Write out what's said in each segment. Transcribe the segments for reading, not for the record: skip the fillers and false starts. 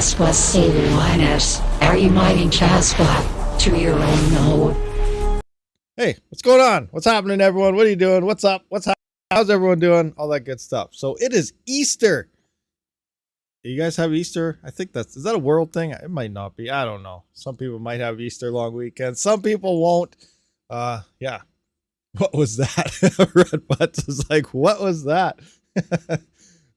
Caspa C1S. Are you mining Caspa to your own node? Hey, what's going on? What's happening, everyone? What are you doing? What's up? How's everyone doing? All that good stuff. So it is Easter. You guys have Easter? I think is that a world thing? It might not be. I don't know. Some people might have Easter long weekend. Some people won't. Yeah. What was that? Red Butts is like, what was that?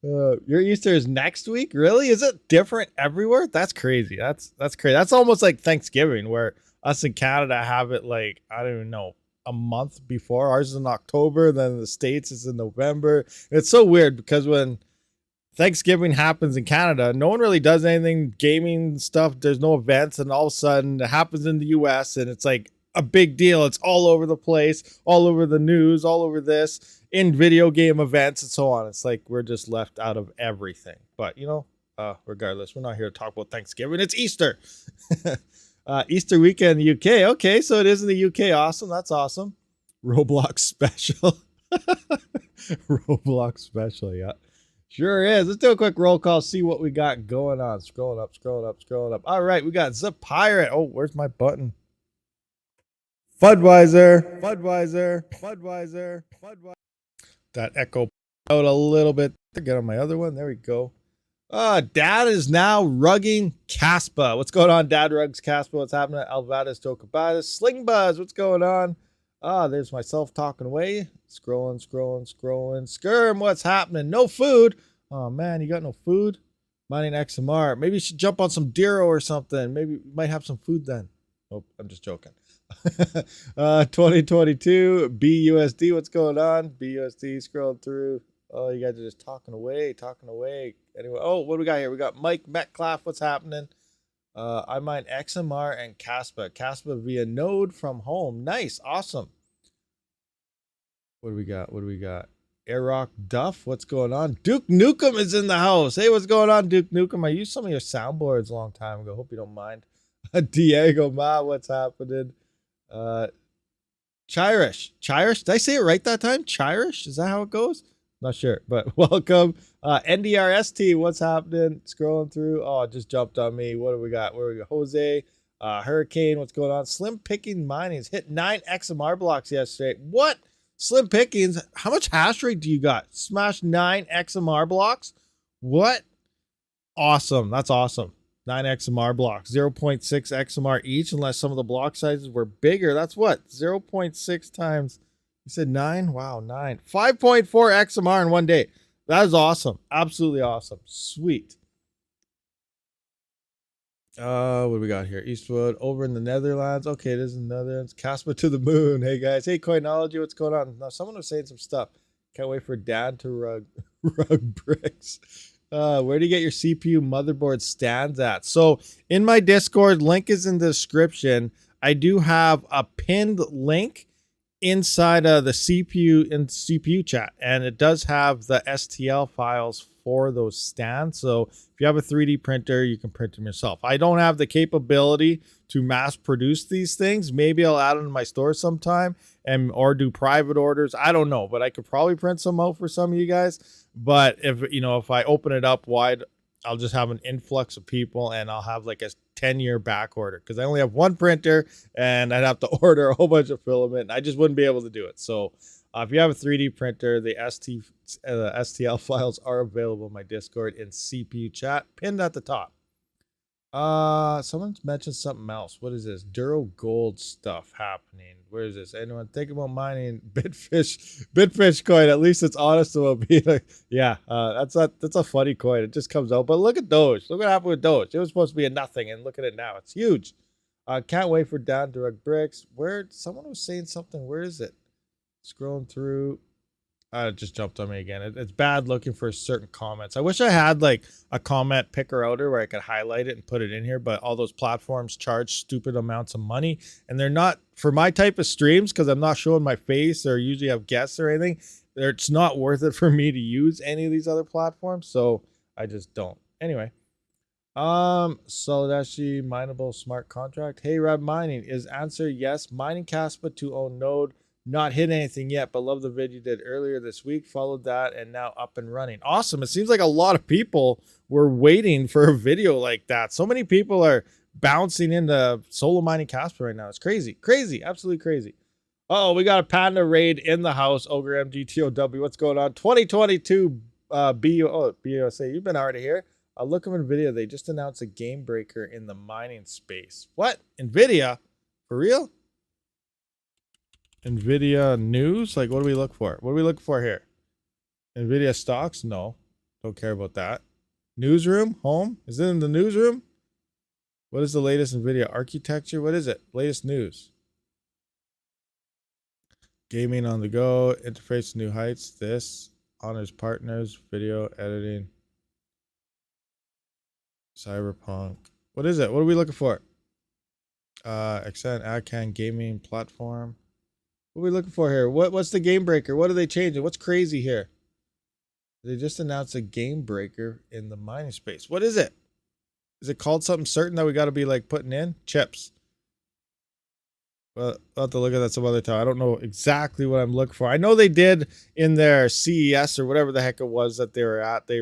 Your Easter is next week? Really? Is it different everywhere? That's crazy. That's crazy. That's almost like Thanksgiving, where us in Canada have it like, I don't even know, a month before. Ours is in October, then the States is in November. And it's so weird because when Thanksgiving happens in Canada, no one really does anything, gaming stuff. There's no events, and all of a sudden it happens in the US and it's like a big deal. It's all over the place, all over the news, all over this, in video game events and so on. It's like we're just left out of everything. But you know, regardless, we're not here to talk about Thanksgiving. It's Easter. Easter weekend in the UK. Okay, so it is in the UK. Awesome. That's awesome. Roblox special. Roblox special, yeah. Sure is. Let's do a quick roll call, see what we got going on. Scrolling up. All right, we got GPURisers. Oh, where's my button? Budweiser. That echo out a little bit to get on my other one. There we go. Dad is now rugging Caspa. What's going on, Dad rugs Caspa? What's happening? Alvadas, Tokabadas, Sling Buzz. What's going on? There's myself talking away. Scrolling. Skirm, what's happening? No food. Oh, man, you got no food? Mining XMR. Maybe you should jump on some Dero or something. Maybe you might have some food then. Oh, I'm just joking. 2022, BUSD, what's going on? BUSD, scrolling through. Oh, you guys are just talking away. Anyway, oh, what do we got here? We got Mike Metcalf, what's happening? I mine XMR and Caspa via node from home. Nice, awesome. What do we got? Airrock Duff, what's going on? Duke Nukem is in the house. Hey, what's going on, Duke Nukem? I used some of your soundboards a long time ago. Hope you don't mind. Diego Ma, what's happening? Chirish. Did I say it right that time? Chirish? Is that how it goes? Not sure, but welcome. NDRST, what's happening? Scrolling through. Oh, it just jumped on me. What do we got? Where we go? Jose, Hurricane, what's going on? Slim Picking Mining's hit 9 XMR blocks yesterday. What? Slim Pickings, how much hash rate do you got? Smash 9 XMR blocks? What? Awesome. That's awesome. 9 XMR blocks, 0.6 XMR each, unless some of the block sizes were bigger. That's what? 0.6 times, you said 9? Wow, 9. 5.4 XMR in one day. That is awesome. Absolutely awesome. Sweet. What do we got here? Eastwood, over in the Netherlands. Okay, it is in the Netherlands. Caspa to the moon. Hey, guys. Hey, Coinology, what's going on? Now, someone was saying some stuff. Can't wait for Dad to rug bricks. Where do you get your CPU motherboard stands at? So in my Discord, link is in the description. I do have a pinned link inside of the CPU chat, and it does have the STL files for those stands. So if you have a 3D printer, you can print them yourself. I don't have the capability to mass produce these things. Maybe I'll add them to my store sometime or do private orders. I don't know, but I could probably print some out for some of you guys. But if I open it up wide, I'll just have an influx of people, and I'll have like a 10-year back order because I only have one printer, and I'd have to order a whole bunch of filament, and I just wouldn't be able to do it. So if you have a 3D printer, the STL files are available in my Discord in CPU chat, pinned at the top. Someone's mentioned something else. What is this? Duro Gold stuff happening. Where is this? Anyone think about mining Bitfish coin? At least it's honest about being like, yeah, that's a funny coin. It just comes out. But look at Doge. Look what happened with Doge. It was supposed to be a nothing, and look at it now. It's huge. Can't wait for Dan to rug bricks. Where someone was saying something. Where is it? Scrolling through. It just jumped on me again. It's bad looking for certain comments. I wish I had like a comment picker outer where I could highlight it and put it in here, but all those platforms charge stupid amounts of money, and they're not for my type of streams because I'm not showing my face or usually have guests or anything. It's not worth it for me to use any of these other platforms, so I just don't. Anyway, Solidashi mineable smart contract. Hey, RabidMining, is answer yes. Mining Caspa to own node. Not hit anything yet, but love the vid you did earlier this week. Followed that and now up and running. Awesome. It seems like a lot of people were waiting for a video like that. So many people are bouncing into solo mining Casper right now. It's crazy. Crazy. Absolutely crazy. Oh, we got a Panda raid in the house. Ogre MGTOW. What's going on? 2022 BOSA. You've been already here. Look at NVIDIA. They just announced a game breaker in the mining space. What? NVIDIA? For real? NVIDIA news? Like, what do we look for? What are we looking for here? NVIDIA stocks? No. Don't care about that. Newsroom? Home? Is it in the newsroom? What is the latest NVIDIA architecture? What is it? Latest news. Gaming on the go. Interface to new heights. This. Honors partners. Video editing. Cyberpunk. What is it? What are we looking for? Extend AdCan gaming platform. What are we looking for here? What's the game breaker? What are they changing? What's crazy here? They just announced a game breaker in the mining space. What is it? Is it called something certain that we got to be like putting in? Chips. Well, I'll have to look at that some other time. I don't know exactly what I'm looking for. I know they did in their CES or whatever the heck it was that they were at. They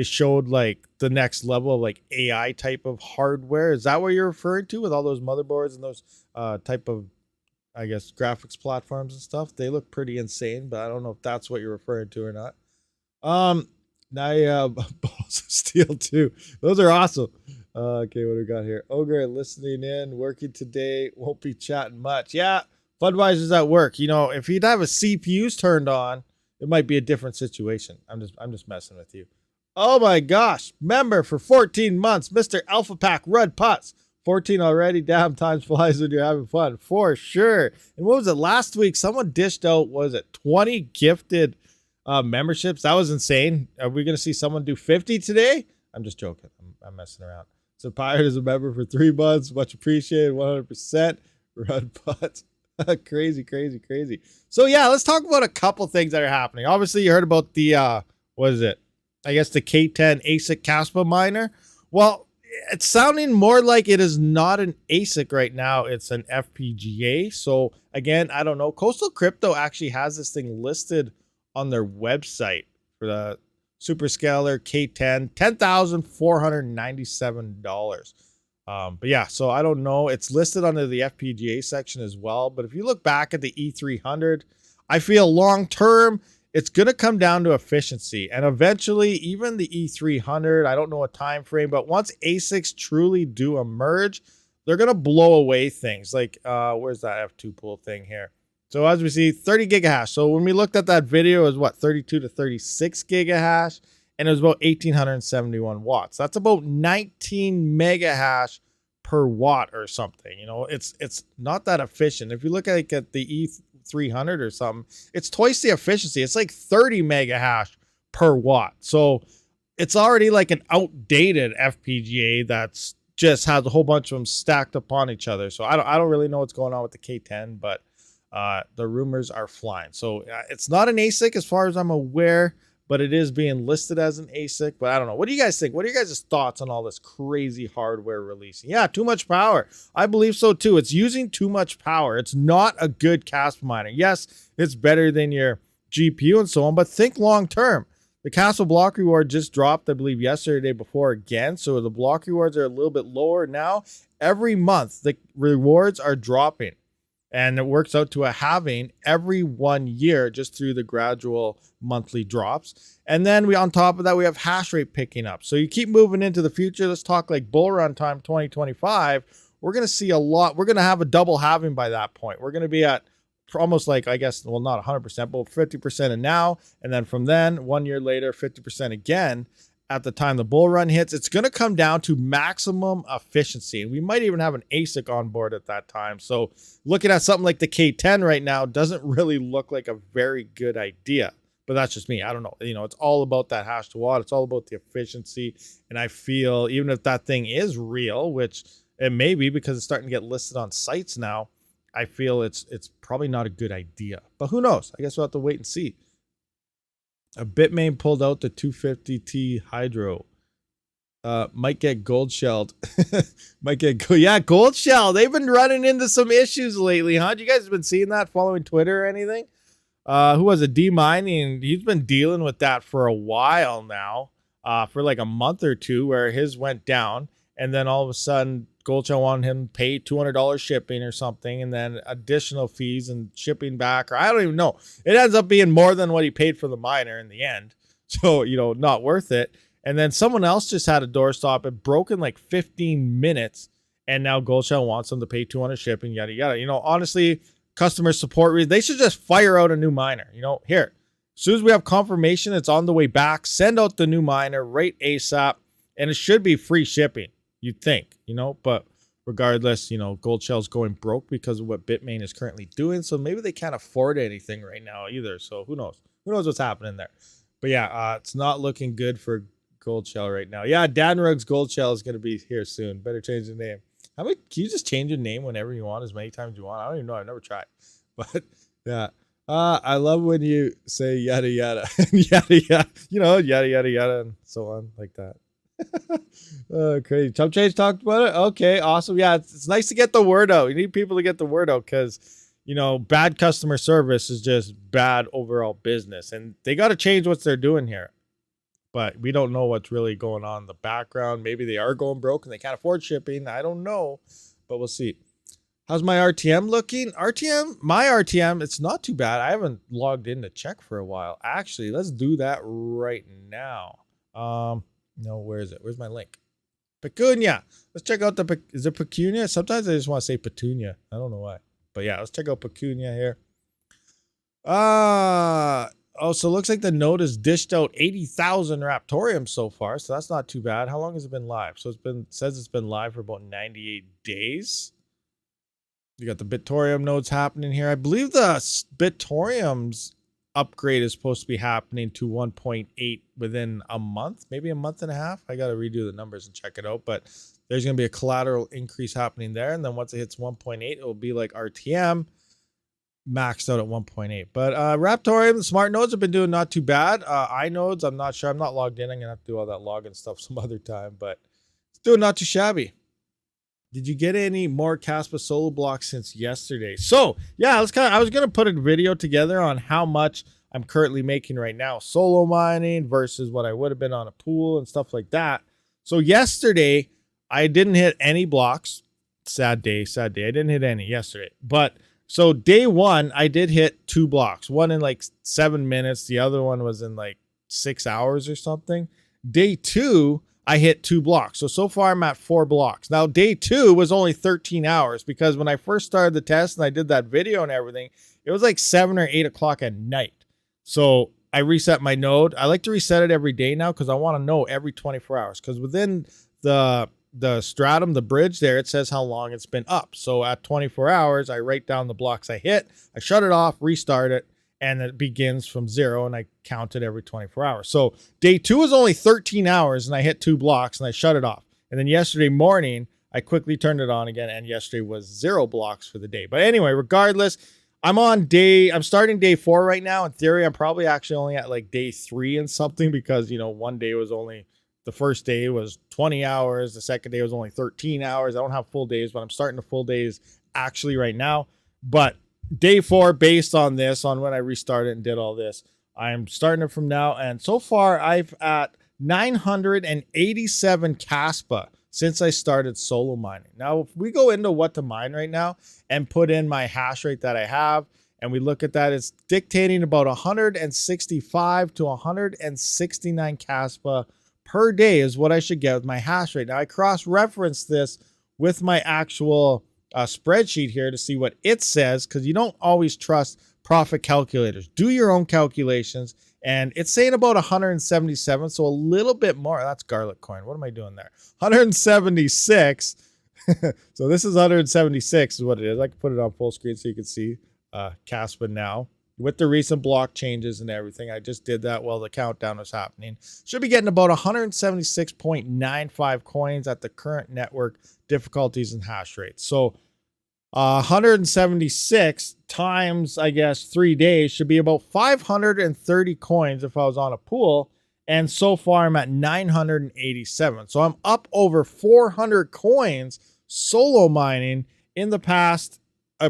showed like the next level of like AI type of hardware. Is that what you're referring to with all those motherboards and those type of, I guess, graphics platforms and stuff? They look pretty insane, but I don't know if that's what you're referring to or not. Now balls of steel too. Those are awesome. Okay, what do we got here? Ogre listening in, working today, won't be chatting much. Yeah, Budweiser's at work. You know, if he'd have his CPUs turned on, it might be a different situation. I'm just messing with you. Oh my gosh, member for 14 months, Mr. Alpha Pack Rud Putts. 14 already. Damn, time flies when you're having fun, for sure. And what was it last week? Someone dished out, what was it, 20 gifted memberships? That was insane. Are we going to see someone do 50 today? I'm just joking. I'm messing around. So Pirate is a member for 3 months. Much appreciated. 100%. Rud Putts. Crazy, crazy, crazy. So yeah, let's talk about a couple things that are happening. Obviously, you heard about the, what is it? I guess the K10 ASIC Caspa miner. Well, it's sounding more like it is not an ASIC right now. It's an FPGA. So again, I don't know. Coastal Crypto actually has this thing listed on their website for the Superscalar K10, $10,497. But yeah, so I don't know. It's listed under the FPGA section as well. But if you look back at the E300, I feel long term, it's going to come down to efficiency, and eventually even the E300, I don't know a time frame, but once ASICs truly do emerge, they're going to blow away things like, where's that F2 pool thing here? So as we see, 30 gigahash. So when we looked at that video, it was what, 32 to 36 gigahash, and it was about 1,871 watts. That's about 19 megahash per watt or something. You know, it's not that efficient. If you look at like at the E300 or something, it's twice the efficiency. It's like 30 megahash per watt. So it's already like an outdated FPGA that's just has a whole bunch of them stacked upon each other. So I don't really know what's going on with the K10, but the rumors are flying. So it's not an ASIC as far as I'm aware, but it is being listed as an ASIC. But I don't know. What do you guys think? What are you guys' thoughts on all this crazy hardware releasing? Yeah, too much power. I believe so too. It's using too much power. It's not a good Caspa miner. Yes, it's better than your GPU and so on, but think long term. The Caspa block reward just dropped, I believe, yesterday, the day before again. So the block rewards are a little bit lower now. Every month, the rewards are dropping. And it works out to a halving every 1 year just through the gradual monthly drops. And then on top of that, we have hash rate picking up. So you keep moving into the future. Let's talk like bull run time 2025. We're going to see a lot. We're going to have a double halving by that point. We're going to be at almost like, I guess, well, not 100%, but 50% in now. And then from then, 1 year later, 50% again. At the time the bull run hits, it's going to come down to maximum efficiency. And we might even have an ASIC on board at that time. So looking at something like the K10 right now doesn't really look like a very good idea. But that's just me. I don't know. You know, it's all about that hash to watt. It's all about the efficiency. And I feel even if that thing is real, which it may be because it's starting to get listed on sites now, I feel it's probably not a good idea. But who knows? I guess we'll have to wait and see. A Bitmain pulled out the 250T Hydro. Might get gold shelled. Yeah, gold shell. They've been running into some issues lately, huh? You guys been seeing that, following Twitter or anything? Who was it? D-Mining. He's been dealing with that for a while now, for like a month or two, where his went down, and then all of a sudden, gold shell wanted him to pay $200 shipping or something, and then additional fees and shipping back, or I don't even know. It ends up being more than what he paid for the miner in the end. So, not worth it. And then someone else just had a doorstop. It broke in like 15 minutes. And now Goldshell wants them to pay $200 shipping, yada, yada. Honestly, customer support, they should just fire out a new miner. Here, as soon as we have confirmation it's on the way back, send out the new miner right ASAP. And it should be free shipping, you'd think, But regardless, Goldshell's going broke because of what Bitmain is currently doing. So maybe they can't afford anything right now either. So who knows? Who knows what's happening there? But yeah, it's not looking good for Gold Shell right now. Yeah, Dan Ruggs Gold Shell is going to be here soon. Better change the name. How many? Can you just change your name whenever you want, as many times you want? I don't even know. I've never tried. But yeah, I love when you say yada yada and yada yada. Yada yada yada and so on like that. Crazy. Chump Change talked about it. Okay, awesome. Yeah, it's nice to get the word out. You need people to get the word out because bad customer service is just bad overall business, and they got to change what they're doing here. But we don't know what's really going on in the background. Maybe they are going broke and they can't afford shipping. I don't know, but we'll see. How's my RTM looking? My RTM, it's not too bad. I haven't logged in to check for a while. Actually, let's do that right now. No, where is it? Where's my link? Pecunia. Let's check out is it Pecunia? Sometimes I just want to say Petunia. I don't know why. But yeah, let's check out Pecunia here. So it looks like the node has dished out 80,000 Raptorium so far, so that's not too bad. How long has it been live? So says it's been live for about 98 days. You got the Bitorium nodes happening here. I believe the Bitorium's upgrade is supposed to be happening to 1.8 within a month, maybe a month and a half. I got to redo the numbers and check it out, but there's going to be a collateral increase happening there, and then once it hits 1.8, it will be like RTM. Maxed out at 1.8. But Raptorium, the smart nodes have been doing not too bad. iNodes, I'm not sure. I'm not logged in. I'm going to have to do all that login stuff some other time, but it's doing not too shabby. Did you get any more Caspa solo blocks since yesterday? So, yeah, I was going to put a video together on how much I'm currently making right now solo mining versus what I would have been on a pool and stuff like that. So, yesterday, I didn't hit any blocks. Sad day. I didn't hit any yesterday, but so day one, I did hit 2 blocks. One in like 7 minutes. The other one was in like 6 hours or something. Day 2, I hit 2 blocks. So far I'm at 4 blocks. Now day 2 was only 13 hours because when I first started the test and I did that video and everything, it was like 7 or 8 o'clock at night. So I reset my node. I like to reset it every day now because I want to know every 24 hours because within the stratum, the bridge there, it says how long it's been up. So at 24 hours, I write down the blocks I hit, I shut it off, restart it, and it begins from 0, and I count it every 24 hours. So day 2 was only 13 hours, and I hit 2 blocks, and I shut it off. And then yesterday morning, I quickly turned it on again, and yesterday was 0 blocks for the day. But anyway, regardless, I'm starting day 4 right now. In theory, I'm probably actually only at like day 3 and something because, one day was only... The first day was 20 hours. The second day was only 13 hours. I don't have full days, but I'm starting the full days actually right now. But day 4, based on this, on when I restarted and did all this, I'm starting it from now. And so far, I've at 987 Caspa since I started solo mining. Now, if we go into what to mine right now and put in my hash rate that I have, and we look at that, it's dictating about 165 to 169 Caspa per day is what I should get with my hash rate. Now, I cross-referenced this with my actual spreadsheet here to see what it says because you don't always trust profit calculators. Do your own calculations, and it's saying about 177, so a little bit more. That's garlic coin. What am I doing there? 176. So this is 176 is what it is. I can put it on full screen so you can see Caspa now. With the recent block changes and everything, I just did that while the countdown was happening. Should be getting about 176.95 coins at the current network difficulties and hash rates. So 176 times, I guess, 3 days should be about 530 coins if I was on a pool. And so far I'm at 987. So I'm up over 400 coins solo mining in the past,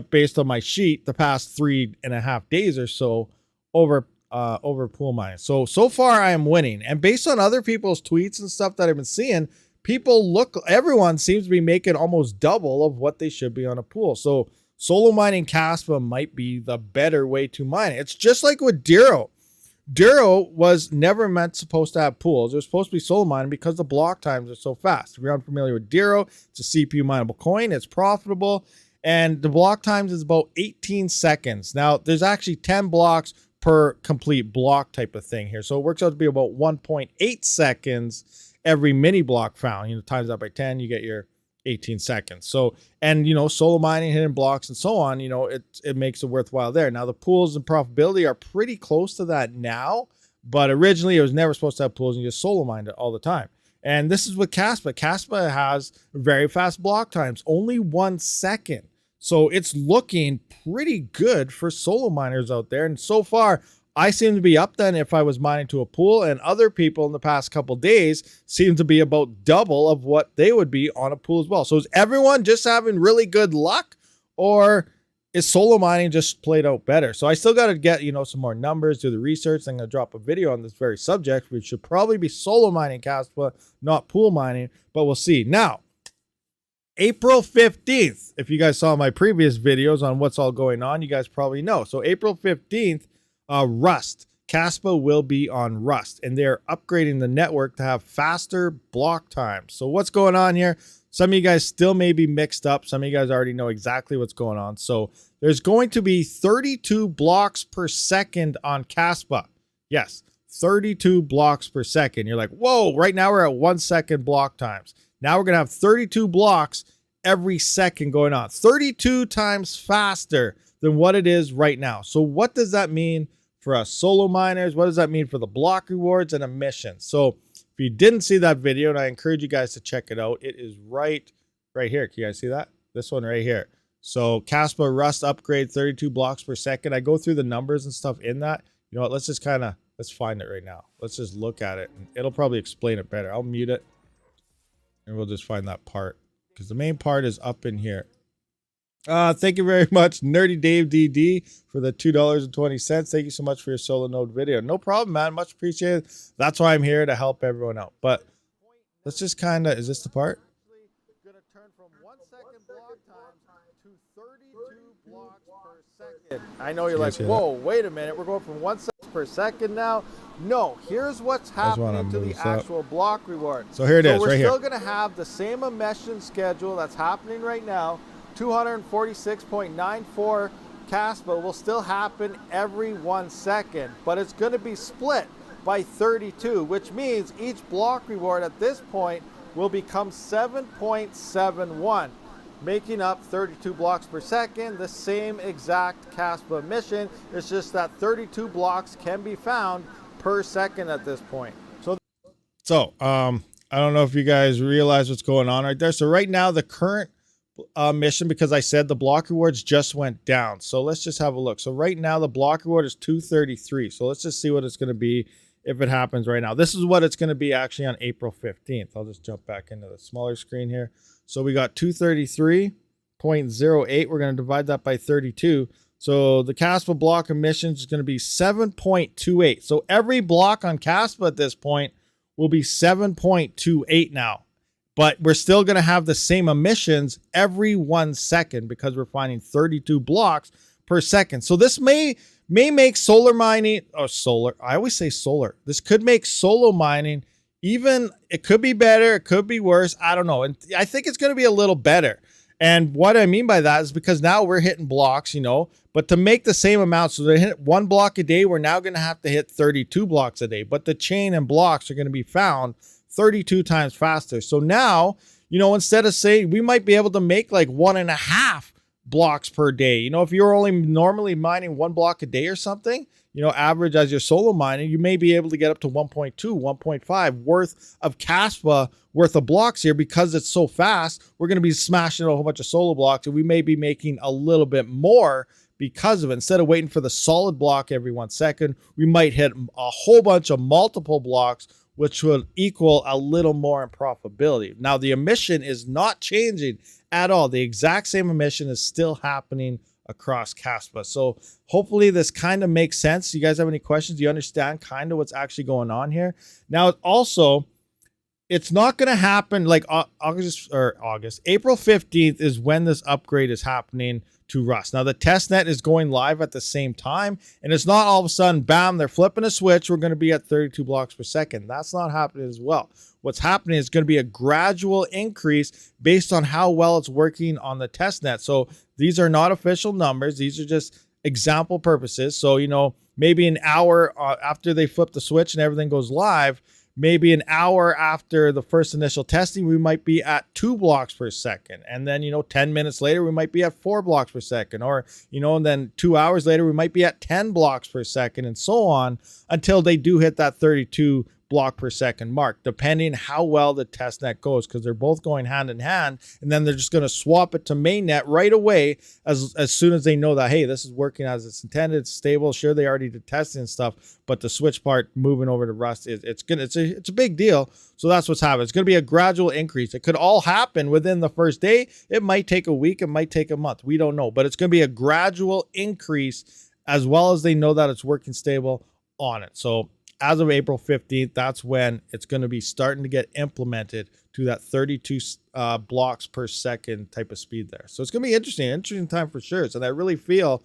based on my sheet, the past 3.5 days or so over pool mining. So far I am winning. And based on other people's tweets and stuff that I've been seeing, everyone seems to be making almost double of what they should be on a pool. So solo mining Caspa might be the better way to mine it. It's just like with Duro. Duro was never supposed to have pools. It was supposed to be solo mining because the block times are so fast. If you're unfamiliar with Duro, it's a CPU mineable coin. It's profitable. And the block times is about 18 seconds. Now, there's actually 10 blocks per complete block type of thing here. So it works out to be about 1.8 seconds every mini block found. You know, times that by 10, you get your 18 seconds. So, and you know, solo mining, hidden blocks, and so on, you know, it makes it worthwhile there. Now, the pools and profitability are pretty close to that now, but originally it was never supposed to have pools, and you just solo mined it all the time. And this is with Caspa. Caspa has very fast block times, only 1 second. So it's looking pretty good for solo miners out there. And so far, I seem to be up then if I was mining to a pool, and other people in the past couple days seem to be about double of what they would be on a pool as well. So is everyone just having really good luck, or is solo mining just played out better? So I still got to get, you know, some more numbers, do the research. I'm going to drop a video on this very subject. We should probably be solo mining Caspa, not pool mining, but we'll see. Now, April 15th, if you guys saw my previous videos on what's all going on, you guys probably know. So April 15th, Rust. Caspa will be on Rust, and they're upgrading the network to have faster block times. So what's going on here? Some of you guys still may be mixed up. Some of you guys already know exactly what's going on. So there's going to be 32 blocks per second on Caspa. Yes, 32 blocks per second. You're like, whoa, right now we're at 1 second block times. Now we're going to have 32 blocks every second going on. 32 times faster than what it is right now. So what does that mean for us solo miners? What does that mean for the block rewards and emissions? So if you didn't see that video, and I encourage you guys to check it out, it is right here. Can you guys see that? This one right here. So Caspa Rust upgrade 32 blocks per second. I go through the numbers and stuff in that. You know what? Let's find it right now. Let's just look at it. And it'll probably explain it better. I'll mute it, and we'll just find that part, because the main part is up in here. Thank you very much, Nerdy Dave DD, for the $2.20. Thank you so much for your solo node video. No problem, man. Much appreciated. That's why I'm here, to help everyone out. But let's just kind of, is this the part? Going to turn from 1 second block time to 32 blocks per second. I know you're like, whoa, wait a minute. We're going from 1 second per second now. No, here's what's happening to the actual block reward. So here it is, right here. We're still going to have the same emission schedule that's happening right now. 246.94 Caspa will still happen every 1 second, but it's going to be split by 32, which means each block reward at this point will become 7.71, making up 32 blocks per second, the same exact Caspa emission. It's just that 32 blocks can be found per second at this point. So I don't know if you guys realize what's going on right there. So right now, the current mission, because I said the block rewards just went down. So let's just have a look. So right now the block reward is 233. So let's just see what it's going to be if it happens right now. This is what it's going to be actually on April 15th. I'll just jump back into the smaller screen here. So we got 233.08. We're going to divide that by 32. So the Caspa block emissions is going to be 7.28. So every block on Caspa at this point will be 7.28 now. But we're still going to have the same emissions every 1 second, because we're finding 32 blocks per second. So this may make solar mining, or solar, I always say solar. This could make solo mining even, it could be better, it could be worse. I don't know. And I think it's going to be a little better. And what I mean by that is because now we're hitting blocks, you know, but to make the same amount, so they hit 1 block a day, we're now going to have to hit 32 blocks a day. But the chain and blocks are going to be found 32 times faster. So now, you know, instead of saying we might be able to make like 1.5 blocks per day, you know, if you're only normally mining 1 block a day or something, you know, average as your solo mining, you may be able to get up to 1.2, 1.5 worth of Caspa worth of blocks here. Because it's so fast, we're going to be smashing a whole bunch of solo blocks, and we may be making a little bit more because of it. Instead of waiting for the solid block every 1 second, we might hit a whole bunch of multiple blocks, which would equal a little more in profitability. Now, the emission is not changing at all. The exact same emission is still happening across Caspa. So hopefully this kind of makes sense. Do you guys have any questions? Do you understand kind of what's actually going on here? Now, also, it's not going to happen like April 15th is when this upgrade is happening to Rust. Now, the testnet is going live at the same time, and it's not all of a sudden, bam, they're flipping a switch. We're going to be at 32 blocks per second. That's not happening as well. What's happening is going to be a gradual increase based on how well it's working on the testnet. So these are not official numbers. These are just example purposes. So, you know, maybe an hour after they flip the switch and everything goes live, maybe an hour after the first initial testing, we might be at 2 blocks per second. And then, you know, 10 minutes later, we might be at 4 blocks per second. Or, you know, and then 2 hours later, we might be at 10 blocks per second and so on until they do hit that 32 block per second mark, depending how well the testnet goes, because they're both going hand in hand. And then they're just going to swap it to mainnet right away as soon as they know that, hey, this is working as it's intended, it's stable. Sure, they already did testing and stuff, but the switch part moving over to Rust it's a big deal. So that's what's happening. It's going to be a gradual increase. It could all happen within the first day. It might take a week, it might take a month, we don't know, but it's going to be a gradual increase as well as they know that it's working stable on it. So as of April 15th, that's when it's going to be starting to get implemented to that 32 blocks per second type of speed there. So it's going to be interesting time for sure. So I really feel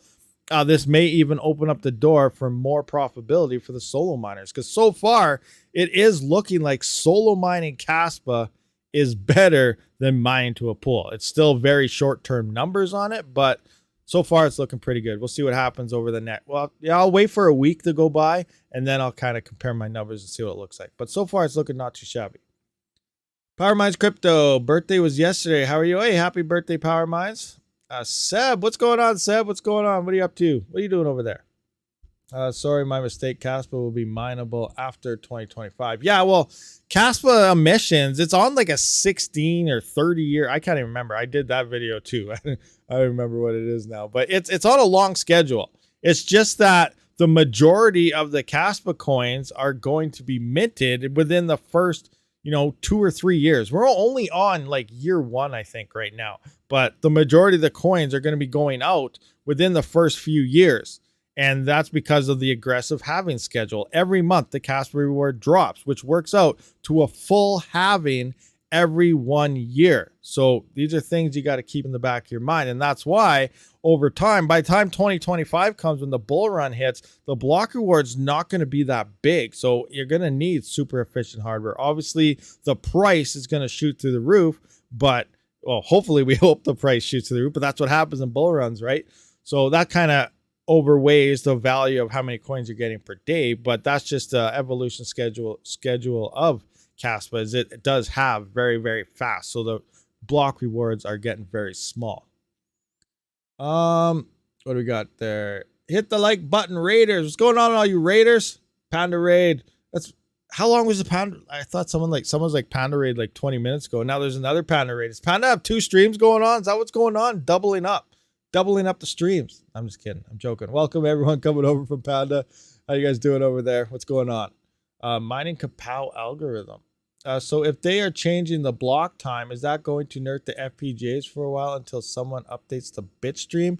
this may even open up the door for more profitability for the solo miners, because so far it is looking like solo mining Caspa is better than mining to a pool. It's still very short-term numbers on it, but so far it's looking pretty good. We'll see what happens over the next. Well, yeah, I'll wait for a week to go by, and then I'll kind of compare my numbers and see what it looks like. But so far it's looking not too shabby. Power Mines Crypto, birthday was yesterday. How are you? Hey, happy birthday, Power Mines. Seb, what's going on, Seb? What's going on? What are you up to? What are you doing over there? Sorry, my mistake. Caspa will be mineable after 2025. Yeah, well, Caspa emissions, it's on like a 16 or 30 year. I can't even remember. I did that video too. I don't remember what it is now, but it's on a long schedule. It's just that the majority of the Caspa coins are going to be minted within the first, 2 or 3 years. We're only on like year 1, I think, right now, but the majority of the coins are going to be going out within the first few years. And that's because of the aggressive halving schedule. Every month, the Caspa reward drops, which works out to a full halving every 1 year. So these are things you got to keep in the back of your mind. And that's why over time, by the time 2025 comes, when the bull run hits, the block reward's not going to be that big. So you're going to need super efficient hardware. Obviously, the price is going to shoot through the roof, but well, hopefully we hope the price shoots through the roof, but that's what happens in bull runs, right? So that kind of overweighs the value of how many coins you're getting per day, but that's just the evolution schedule of Caspa. Is it does have very, very fast, so the block rewards are getting very small. What do we got there? Hit the like button, Raiders. What's going on, all you Raiders? Panda Raid. That's how long was the Panda? I thought someone's like Panda Raid like 20 minutes ago. Now there's another Panda Raid. Does Panda have 2 streams going on? Is that what's going on? Doubling up the streams. I'm just kidding. I'm joking. Welcome everyone coming over from Panda. How you guys doing over there? What's going on? Mining Kapow algorithm. So if they are changing the block time, is that going to nerf the FPGAs for a while until someone updates the bitstream?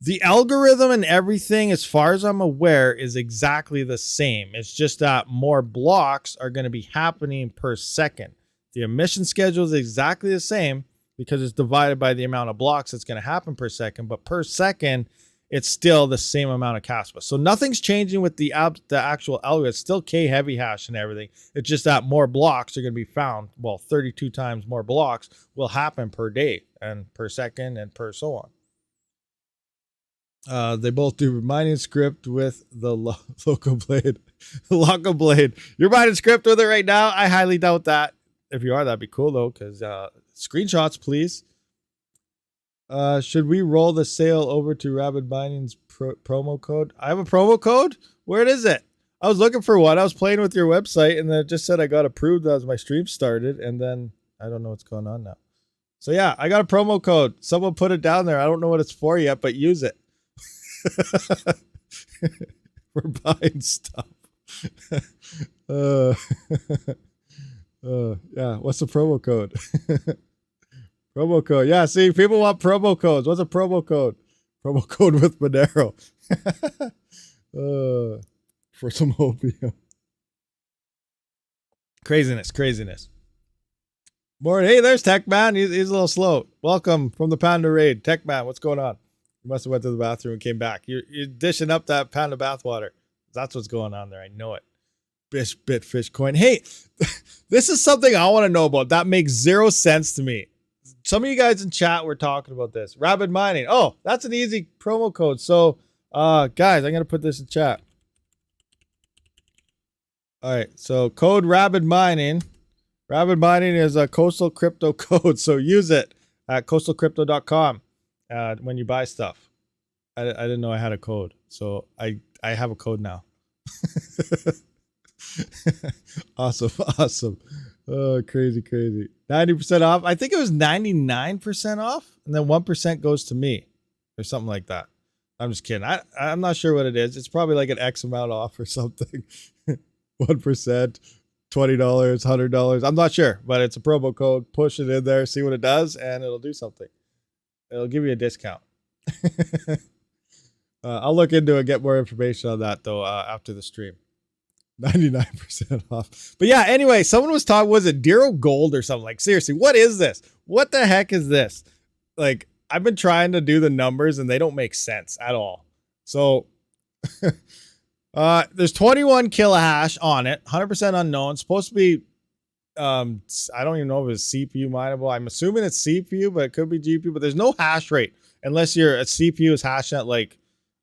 The algorithm and everything, as far as I'm aware, is exactly the same. It's just that more blocks are going to be happening per second. The emission schedule is exactly the same because it's divided by the amount of blocks that's going to happen per second. But per second, it's still the same amount of Caspa. So nothing's changing with the actual algorithm. It's still K heavy hash and everything. It's just that more blocks are going to be found. Well, 32 times more blocks will happen per day and per second and per so on. They both do mining script with the local blade. Local blade. You're mining script with it right now? I highly doubt that. If you are, that'd be cool though, because screenshots, please. Should we roll the sale over to RabidMining's promo code? I have a promo code? Where is it? I was looking for one. I was playing with your website, and then it just said I got approved as my stream started, and then I don't know what's going on now. So yeah, I got a promo code. Someone put it down there. I don't know what it's for yet, but use it. We're buying stuff. uh, yeah. What's the promo code? Promo code. Yeah. See, people want promo codes. What's a promo code? Promo code with Monero. For some opium. Craziness. Morning. Hey, there's Tech Man. He's a little slow. Welcome from the Panda Raid. Tech Man, what's going on? You must have went to the bathroom and came back. You're dishing up that Panda bathwater. That's what's going on there. I know it. Bitfish coin. Hey, this is something I want to know about. That makes zero sense to me. Some of you guys in chat were talking about this. RabidMining. Oh, that's an easy promo code. So, guys, I'm going to put this in chat. All right. So, code RabidMining. RabidMining is a coastal crypto code. So, use it at coastalcrypto.com when you buy stuff. I didn't know I had a code. So, I have a code now. Awesome. Oh, crazy. 90% off. I think it was 99% off, and then 1% goes to me or something like that. I'm just kidding. I'm not sure what it is. It's probably like an X amount off or something. 1%, $20, $100. I'm not sure, but it's a promo code. Push it in there, see what it does, and it'll do something. It'll give you a discount. I'll look into it, get more information on that though after the stream. 99% off. But yeah, anyway, someone was talking, was it Dero Gold or something? Like, seriously, what is this? What the heck is this? Like, I've been trying to do the numbers and they don't make sense at all. So there's 21 kilohash on it, 100% unknown. Supposed to be I don't even know if it's CPU mineable. I'm assuming it's CPU, but it could be GPU, but there's no hash rate unless your CPU is hashing at like,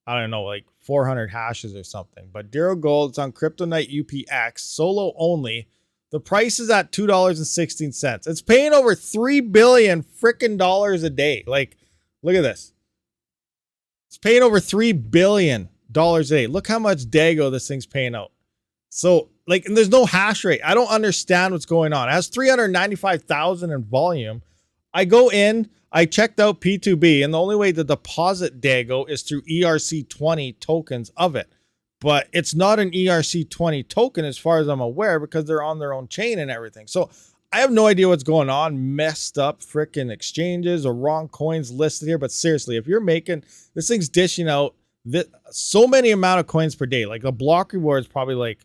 I don't know, like 400 hashes or something. But Dero Gold, it's on Kryptonite UPX, solo only. The price is at $2.16. It's paying over $3 billion freaking dollars a day. Like, look at this. It's paying over $3 billion a day. Look how much Dago this thing's paying out. So, like, and there's no hash rate. I don't understand what's going on. It has 395,000 in volume. I go in, I checked out P2B, and the only way to deposit Dago is through ERC20 tokens of it. But it's not an ERC20 token as far as I'm aware because they're on their own chain and everything. So I have no idea what's going on. Messed up freaking exchanges or wrong coins listed here. But seriously, if you're making, this thing's dishing out so many amount of coins per day. Like the block reward is probably like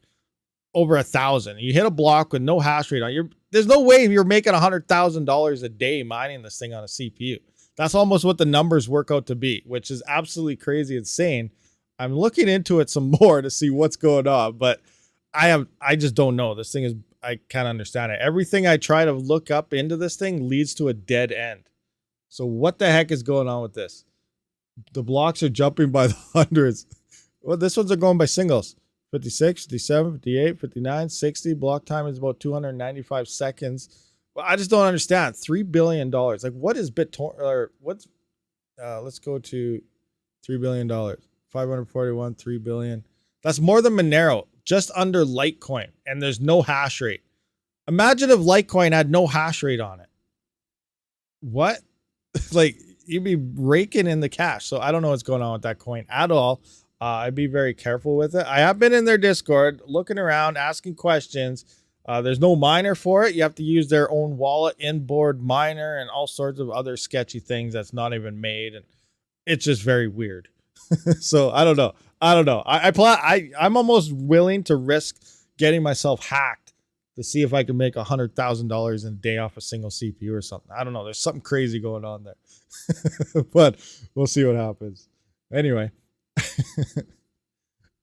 over 1,000. You hit a block with no hash rate on there's no way you're making $100,000 a day mining this thing on a CPU. That's almost what the numbers work out to be, which is absolutely insane. I'm looking into it some more to see what's going on, but I just don't know. This thing is, I can't understand it. Everything I try to look up into this thing leads to a dead end. So what the heck is going on with this? The blocks are jumping by the hundreds. Well, this ones are going by singles. 56, 57, 58, 59, 60. Block time is about 295 seconds. Well, I just don't understand. $3 billion. Like, what is BitTorrent? Or what's, let's go to $3 billion. 541, 3 billion. That's more than Monero, just under Litecoin. And there's no hash rate. Imagine if Litecoin had no hash rate on it. What? Like, you'd be raking in the cash. So I don't know what's going on with that coin at all. I'd be very careful with it. I have been in their Discord, looking around, asking questions. There's no miner for it. You have to use their own wallet, inboard miner, and all sorts of other sketchy things that's not even made. And it's just very weird. So I don't know. I'm almost willing to risk getting myself hacked to see if I can make $100,000 in a day off a single CPU or something. I don't know. There's something crazy going on there. But we'll see what happens. Anyway.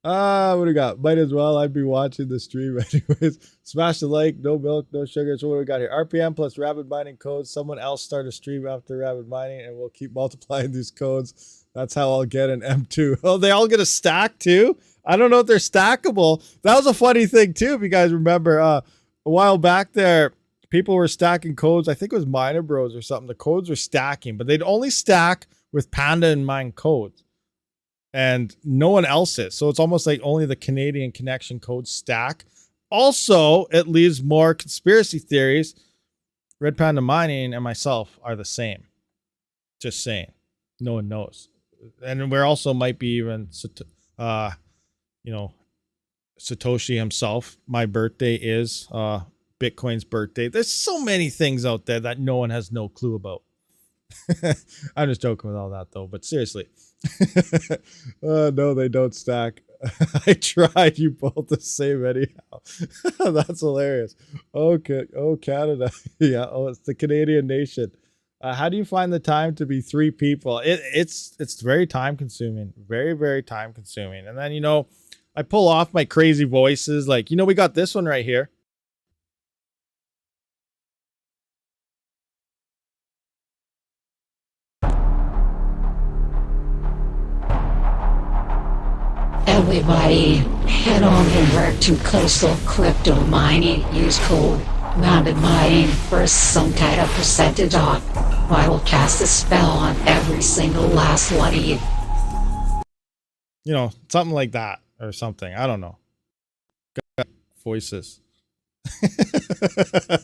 What do we got? Might as well. I'd be watching the stream anyways. Smash the like. No milk, no sugar. So what do we got here? RPM plus RabidMining codes. Someone else start a stream after RabidMining, and we'll keep multiplying these codes. That's how I'll get an M2. Oh, they all get a stack too? I don't know if they're stackable. That was a funny thing too, if you guys remember. A while back there, people were stacking codes. I think it was Miner Bros or something. The codes were stacking, but they'd only stack with Panda and Mine codes. And no one else is. So it's almost like only the Canadian connection codes stack. Also, it leaves more conspiracy theories. Red Panda Mining and myself are the same. Just saying. No one knows. and we're also might be even, you know, Satoshi himself. My birthday is Bitcoin's birthday. There's so many things out there that no one has no clue about. I'm just joking with all that though, but seriously. No, they don't stack. I tried you both the same anyhow. That's hilarious. Okay. Oh, Canada. Yeah. Oh, it's the Canadian nation. How do you find the time to be 3 people? It's very time consuming. Very, very time consuming. And then, you know, I pull off my crazy voices. Like, you know, we got this one right here. Everybody, head on over to Coastal Crypto Mining. Use code RabidMining for some kind of percentage off. I will cast a spell on every single last one of you. You know, something like that or something. I don't know. Got voices. I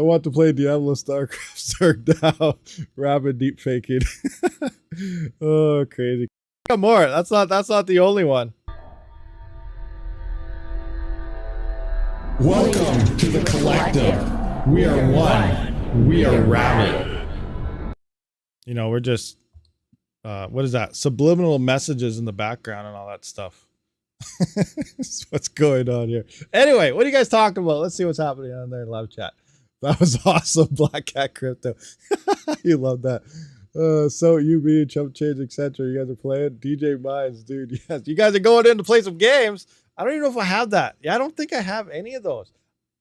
want to play Diablo StarCraft Start now. Rabid deep faking. Oh, crazy. Got more. That's not the only one. Welcome to the collective. We are one. We are Rabid. You know, we're just what is that? Subliminal messages in the background and all that stuff. What's going on here? Anyway, what are you guys talking about? Let's see what's happening on there in live chat. That was awesome, Black Cat Crypto. You love that. So UB, Chump Change, etc. You guys are playing DJ Minds, dude. Yes, you guys are going in to play some games. I don't even know if I have that. Yeah, I don't think I have any of those.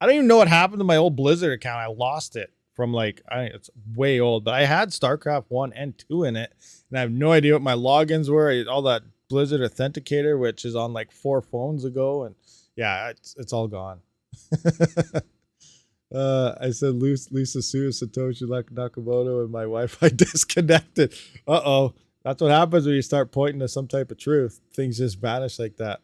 I don't even know what happened to my old Blizzard account. I lost it from like, it's way old, but I had StarCraft 1 and 2 in it, and I have no idea what my logins were. All that Blizzard Authenticator, which is on like 4 phones ago, and yeah, it's all gone. I said Lisa Sue, Satoshi Nakamoto, and my Wi-Fi disconnected. Uh-oh. That's what happens when you start pointing to some type of truth. Things just vanish like that.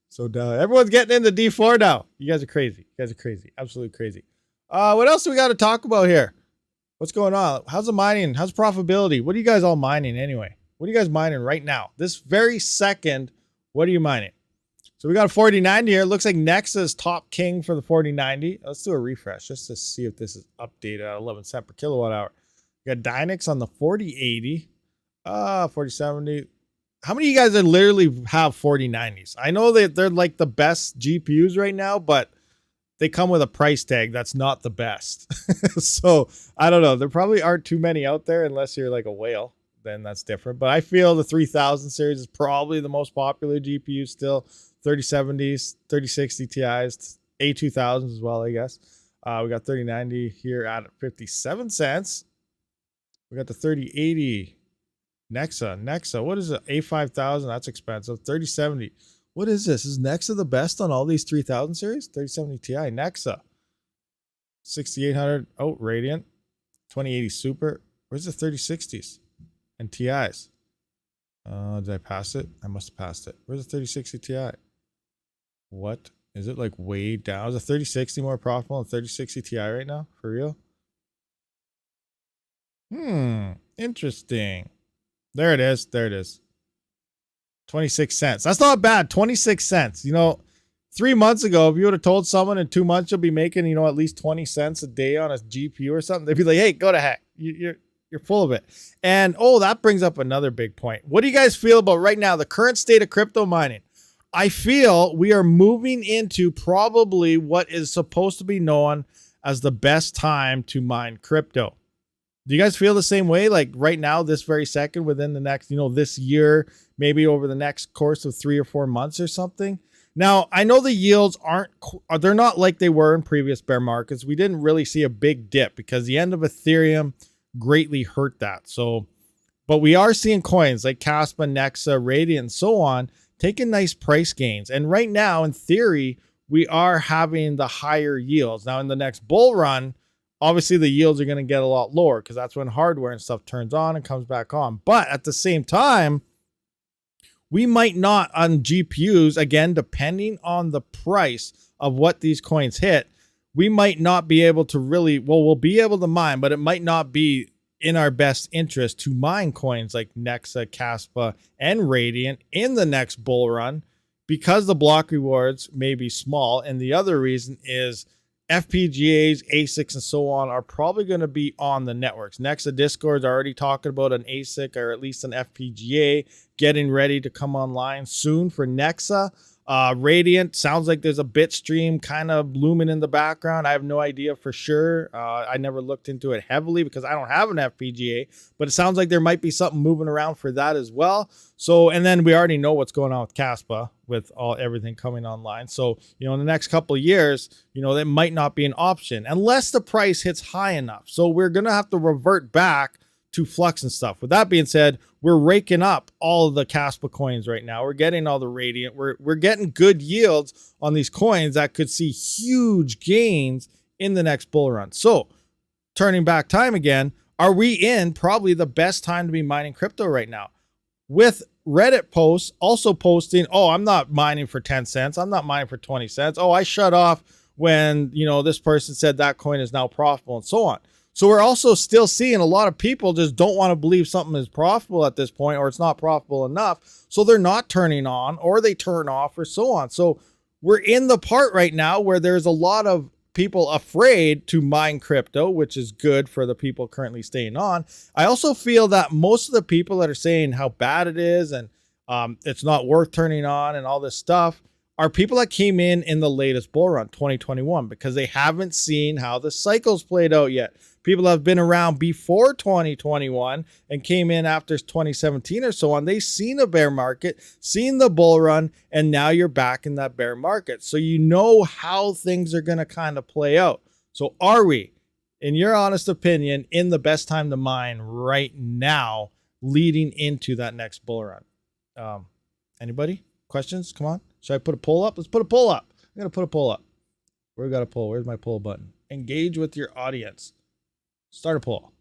So everyone's getting into D4 now. You guys are crazy. You guys are crazy. Absolutely crazy. What else do we got to talk about here? What's going on? How's the mining? How's profitability? What are you guys all mining anyway? What are you guys mining right now? This very second, what are you mining? So we got a 4090 here. It looks like Nexa is top king for the 4090. Let's do a refresh just to see if this is updated at 11 cents per kilowatt hour. We got Dynex on the 4080. 4070. How many of you guys that literally have 4090s? I know that they're like the best GPUs right now, but they come with a price tag that's not the best. So I don't know. There probably aren't too many out there unless you're like a whale. Then that's different. But I feel the 3000 series is probably the most popular GPU still. 3070s, 3060 Ti's, A2000s as well, I guess. We got 3090 here at 57 cents. We got the 3080 Nexa. What is it? A5000. That's expensive. 3070. What is this? Is Nexa the best on all these 3000 series? 3070 Ti. Nexa. 6800. Oh, Radiant. 2080 Super. Where's the 3060s and Ti's? Did I pass it? I must have passed it. Where's the 3060 Ti? What? Is it like way down? Is the 3060 more profitable than 3060 Ti right now? For real? Interesting. There it is. 26 cents. That's not bad. 26 cents. You know, 3 months ago, if you would have told someone in 2 months you'll be making, you know, at least 20 cents a day on a GPU or something, they'd be like, hey, go to heck. You're full of it. And that brings up another big point. What do you guys feel about right now, the current state of crypto mining? I feel we are moving into probably what is supposed to be known as the best time to mine crypto. Do you guys feel the same way? Like right now, this very second, within the next, you know, this year, maybe over the next course of 3 or 4 months or something. Now, I know the yields they're not like they were in previous bear markets. We didn't really see a big dip because the end of Ethereum greatly hurt that. So, but we are seeing coins like Caspa, Nexa, Radiant, and so on, taking nice price gains. And right now, in theory, we are having the higher yields. Now, in the next bull run, obviously the yields are going to get a lot lower because that's when hardware and stuff turns on and comes back on. But at the same time, we might not on GPUs, again, depending on the price of what these coins hit, we might not be able to really, well, we'll be able to mine, but it might not be in our best interest to mine coins like Nexa, Caspa, and Radiant in the next bull run because the block rewards may be small. And the other reason is FPGAs, ASICs, and so on are probably going to be on the networks. Nexa Discord's already talking about an ASIC or at least an FPGA getting ready to come online soon for Nexa. Radiant sounds like there's a bit stream kind of looming in the background. I have no idea for sure. I never looked into it heavily because I don't have an FPGA, but it sounds like there might be something moving around for that as well. So, and then we already know what's going on with Caspa with everything coming online. So, you know, in the next couple of years, you know, that might not be an option unless the price hits high enough. So we're going to have to revert back to Flux and stuff. With that being said, we're raking up all of the Caspa coins right now. We're getting all the Radiant. We're getting good yields on these coins that could see huge gains in the next bull run. So turning back time again, are we in probably the best time to be mining crypto right now? With Reddit posts also posting, oh, I'm not mining for 10 cents. I'm not mining for 20 cents. Oh, I shut off when, you know, this person said that coin is now profitable and so on. So we're also still seeing a lot of people just don't want to believe something is profitable at this point, or it's not profitable enough. So they're not turning on, or they turn off, or so on. So we're in the part right now where there's a lot of people afraid to mine crypto, which is good for the people currently staying on. I also feel that most of the people that are saying how bad it is and it's not worth turning on and all this stuff are people that came in the latest bull run, 2021, because they haven't seen how the cycles played out yet. People that have been around before 2021 and came in after 2017 or so on, they've seen a bear market, seen the bull run, and now you're back in that bear market. So you know how things are going to kind of play out. So are we, in your honest opinion, in the best time to mine right now leading into that next bull run? Anybody? Questions? Come on. Should I put a poll up? Let's put a poll up. I'm going to put a poll up. Where we got a poll? Where's my poll button? Engage with your audience. Start a poll.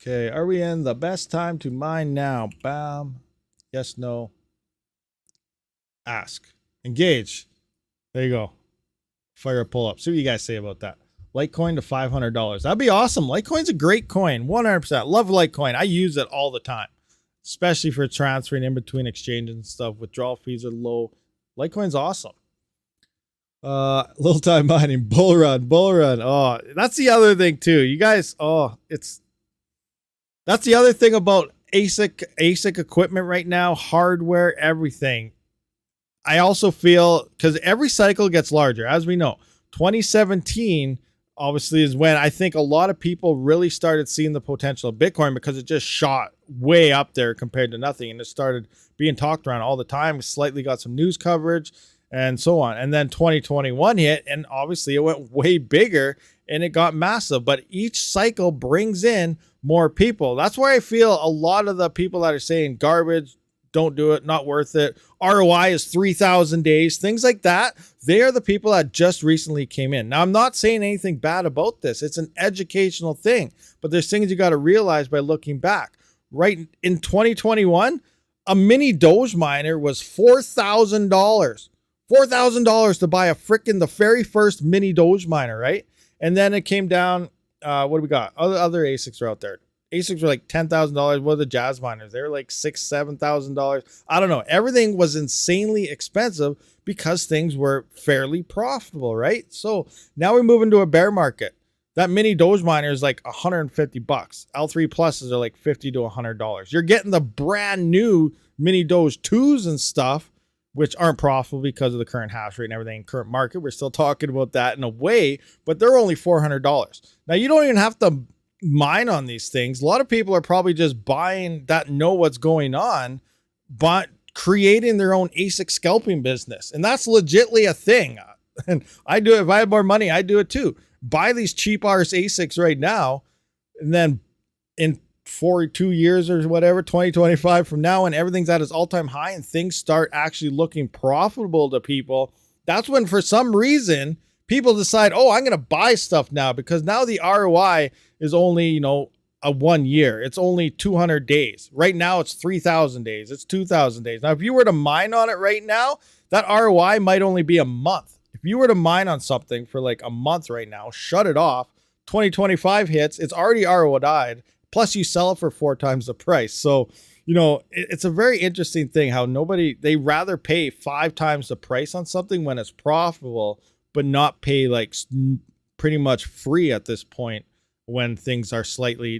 Okay, are we in the best time to mine now? Bam. Yes, no. Ask. Engage. There you go. Fire a poll up. See what you guys say about that. Litecoin to $500. That'd be awesome. Litecoin's a great coin. 100%. Love Litecoin. I use it all the time, especially for transferring in between exchanges and stuff. Withdrawal fees are low. Litecoin's awesome. Little time mining. Bull run. Oh, that's the other thing too. You guys, that's the other thing about ASIC equipment right now, hardware, everything. I also feel, because every cycle gets larger, as we know. 2017 obviously is when I think a lot of people really started seeing the potential of Bitcoin, because it just shot way up there compared to nothing, and it started being talked around all the time. Slightly got some news coverage and so on. And then 2021 hit, and obviously it went way bigger and it got massive. But each cycle brings in more people. That's why I feel a lot of the people that are saying garbage, don't do it, not worth it, ROI is 3,000 days, things like that, they are the people that just recently came in. Now, I'm not saying anything bad about this. It's an educational thing, but there's things you got to realize by looking back. Right in 2021, a mini Doge miner was $4,000. $4,000 to buy the very first mini Doge miner, right? And then it came down, what do we got? Other ASICs are out there. ASICs were like $10,000. What are the Jazz miners? They were like $6,000, $7,000. I don't know. Everything was insanely expensive because things were fairly profitable, right? So now we move into a bear market. That mini Doge miner is like $150. L3 pluses are like $50 to $100. You're getting the brand new mini Doge 2s and stuff, which aren't profitable because of the current hash rate and everything, current market. We're still talking about that in a way, but they're only $400. Now, you don't even have to mine on these things. A lot of people are probably just buying that know what's going on, but creating their own ASIC scalping business. And that's legitly a thing. And I do it. If I had more money, I'd do it too. Buy these cheap arse ASICs right now, and then in 42 years or whatever, 2025 from now, when everything's at its all-time high and things start actually looking profitable to people, that's when for some reason people decide, oh, I'm going to buy stuff now, because now the ROI is only, a 1 year. It's only 200 days. Right now it's 3,000 days. It's 2,000 days. Now, if you were to mine on it right now, that ROI might only be a month. If you were to mine on something for like a month right now, shut it off, 2025 hits, it's already ROI'd, plus you sell it for 4 times the price. So, you know, it's a very interesting thing how they rather pay 5 times the price on something when it's profitable, but not pay like pretty much free at this point when things are slightly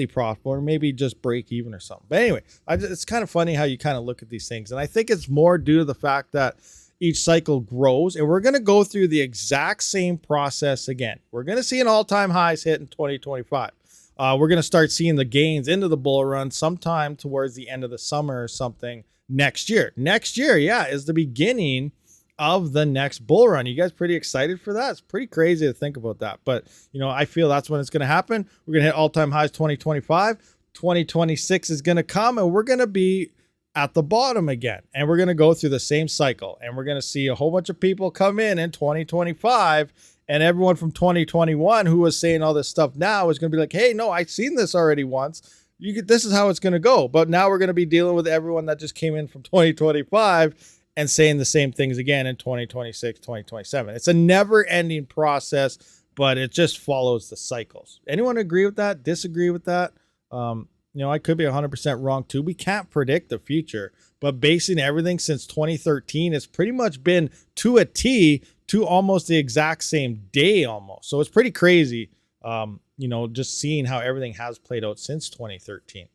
profitable, or maybe just break even or something. But anyway, it's kind of funny how you kind of look at these things. And I think it's more due to the fact that each cycle grows, and we're going to go through the exact same process again. We're going to see an all-time highs hit in 2025. We're going to start seeing the gains into the bull run sometime towards the end of the summer or something next year. Next year, yeah, is the beginning of the next bull run. You guys pretty excited for that? It's pretty crazy to think about that. But, you know, I feel that's when it's going to happen. We're going to hit all-time highs 2025. 2026 is going to come, and we're going to be at the bottom again. And we're going to go through the same cycle. And we're going to see a whole bunch of people come in 2025. And everyone from 2021 who was saying all this stuff now is going to be like, hey, no, I've seen this already once. This is how it's going to go. But now we're going to be dealing with everyone that just came in from 2025 and saying the same things again in 2026, 2027. It's a never-ending process, but it just follows the cycles. Anyone agree with that? Disagree with that? You know, I could be 100% wrong too. We can't predict the future, but basing everything since 2013, it's pretty much been to a T to almost the exact same day almost. So it's pretty crazy, you know, just seeing how everything has played out since 2013.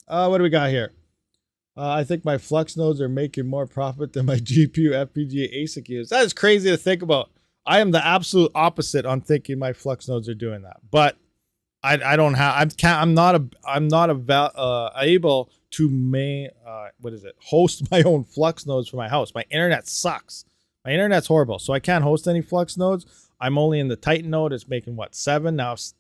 What do we got here? I think my Flux nodes are making more profit than my GPU FPGA ASIC use. That is crazy to think about. I am the absolute opposite on thinking my Flux nodes are doing that. But I don't have, I'm not able to host my own Flux nodes for my house. My internet sucks. My internet's horrible, so I can't host any Flux nodes. I'm only in the Titan node. It's making what, 7 now. It's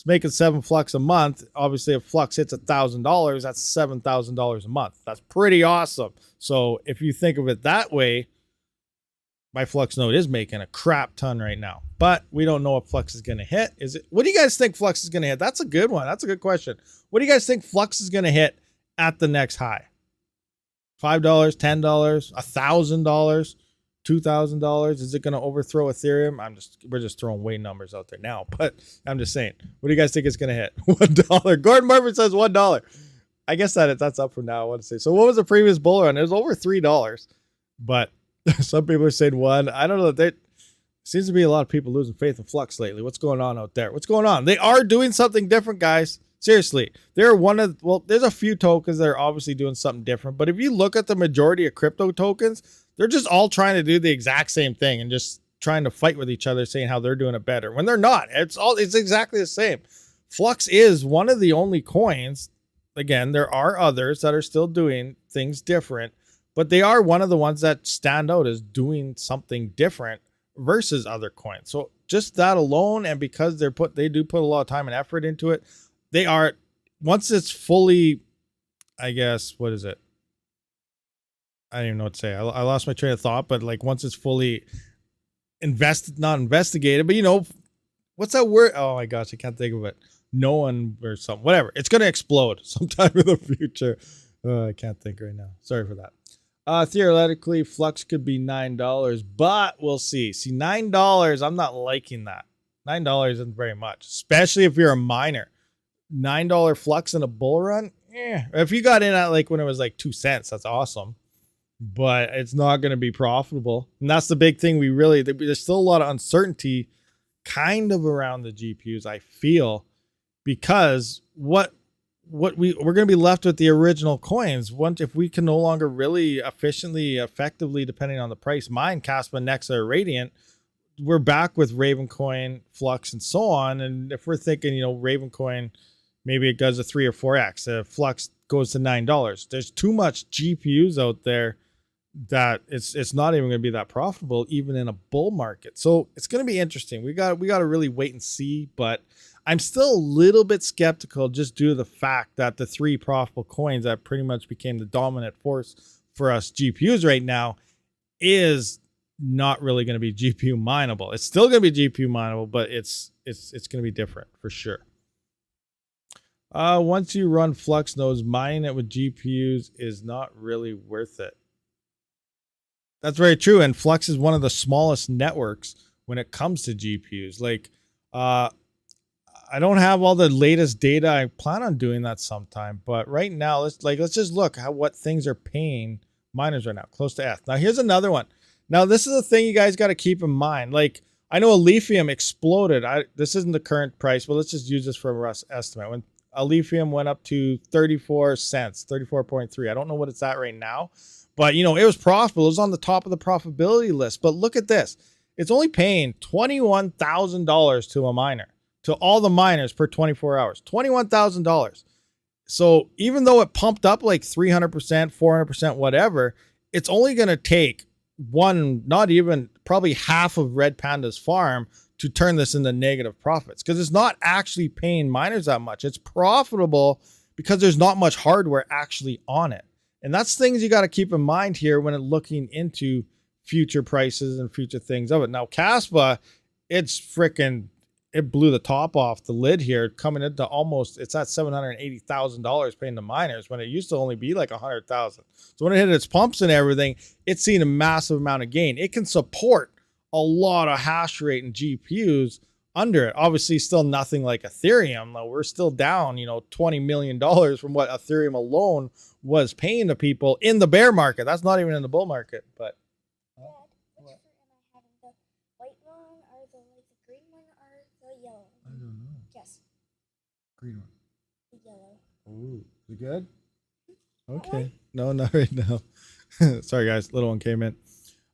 making 7 Flux a month. Obviously, if Flux hits $1,000, that's $7,000 a month. That's pretty awesome. So if you think of it that way, my Flux node is making a crap ton right now. But we don't know what Flux is going to hit. What do you guys think Flux is going to hit? That's a good one. That's a good question. What do you guys think Flux is going to hit at the next high? $5, $10, $1,000, $2,000? Is it going to overthrow Ethereum? We're just throwing way numbers out there now, but I'm just saying. What do you guys think it's going to hit? $1. Gordon Murphy says $1. I guess that's up for now. I want to say. So what was the previous bull run? It was over $3, but some people are saying 1. I don't know. There seems to be a lot of people losing faith in Flux lately. What's going on out there? What's going on? They are doing something different, guys. Seriously, there's a few tokens that are obviously doing something different, but if you look at the majority of crypto tokens, they're just all trying to do the exact same thing and just trying to fight with each other, saying how they're doing it better when they're not. It's exactly the same. Flux is one of the only coins. Again, there are others that are still doing things different, but they are one of the ones that stand out as doing something different versus other coins. So just that alone, and because they do put a lot of time and effort into it, they are, once it's fully, I guess, what is it? I don't even know what to say. I lost my train of thought, but like once it's fully not investigated, but you know, what's that word? Oh my gosh, I can't think of it. No one or something, whatever. It's going to explode sometime in the future. I can't think right now. Sorry for that. Theoretically, Flux could be $9, but we'll see. See, $9, I'm not liking that. $9 isn't very much, especially if you're a miner. $9 Flux in a bull run? If you got in at like when it was like 2 cents, that's awesome. But it's not going to be profitable. And that's the big thing. There's still a lot of uncertainty kind of around the GPUs, I feel, because we're going to be left with the original coins. If we can no longer really efficiently, effectively, depending on the price, mine Caspa, Nexa, or Radiant, we're back with Ravencoin, Flux, and so on. And if we're thinking, you know, Ravencoin, maybe it goes to 3 or 4x. Flux goes to $9. There's too much GPUs out there that it's not even going to be that profitable, even in a bull market. So it's going to be interesting. We got to really wait and see. But I'm still a little bit skeptical just due to the fact that the 3 profitable coins that pretty much became the dominant force for us GPUs right now is not really going to be GPU mineable. It's still going to be GPU mineable, but it's going to be different for sure. Once you run Flux nodes, mining it with GPUs is not really worth it. That's very true. And Flux is one of the smallest networks when it comes to GPUs. Like, I don't have all the latest data. I plan on doing that sometime, but right now, let's just look at what things are paying miners right now, close to F. Now, here's another one. Now, this is a thing you guys got to keep in mind. Like, I know Lithium exploded. This isn't the current price, but let's just use this for a rough estimate. When Lithium went up to 34 cents, 34.3. I don't know what it's at right now, but you know, it was profitable. It was on the top of the profitability list. But look at this. It's only paying $21,000 to a miner, to all the miners per 24 hours, $21,000. So even though it pumped up like 300%, 400%, whatever, it's only going to take one, not even probably half of Red Panda's farm to turn this into negative profits, because it's not actually paying miners that much. It's profitable because there's not much hardware actually on it. And that's things you got to keep in mind here when looking into future prices and future things of it. Now, Caspa, it blew the top off the lid here, coming into almost, it's at $780,000 paying the miners when it used to only be like 100,000. So when it hit its pumps and everything, it's seen a massive amount of gain. It can support a lot of hash rate and GPUs under it. Obviously, still nothing like Ethereum, though. We're still down, $20 million from what Ethereum alone was paying to people in the bear market. That's not even in the bull market, but. Dad, which fruit am I having? The white one or the green one or the yellow one? I don't know. Yes, Green one. the yellow. Oh, is it good? Okay. No, not right now. Sorry, guys. Little one came in.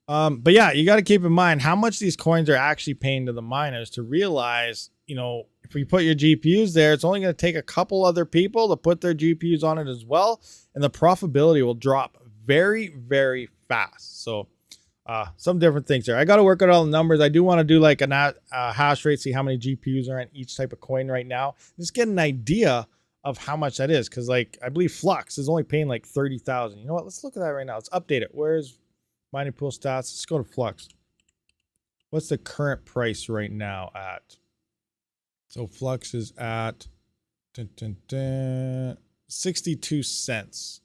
But yeah, you got to keep in mind how much these coins are actually paying to the miners to realize, if you put your GPUs there, it's only going to take a couple other people to put their GPUs on it as well. And the profitability will drop very, very fast. So some different things there. I got to work out all the numbers. I do want to do like a hash rate, see how many GPUs are in each type of coin right now. Just get an idea of how much that is. Cause like, I believe Flux is only paying like 30,000. You know what? Let's look at that right now. Let's update it. Where's mining pool stats? Let's go to Flux. What's the current price right now at? So Flux is at 62 cents.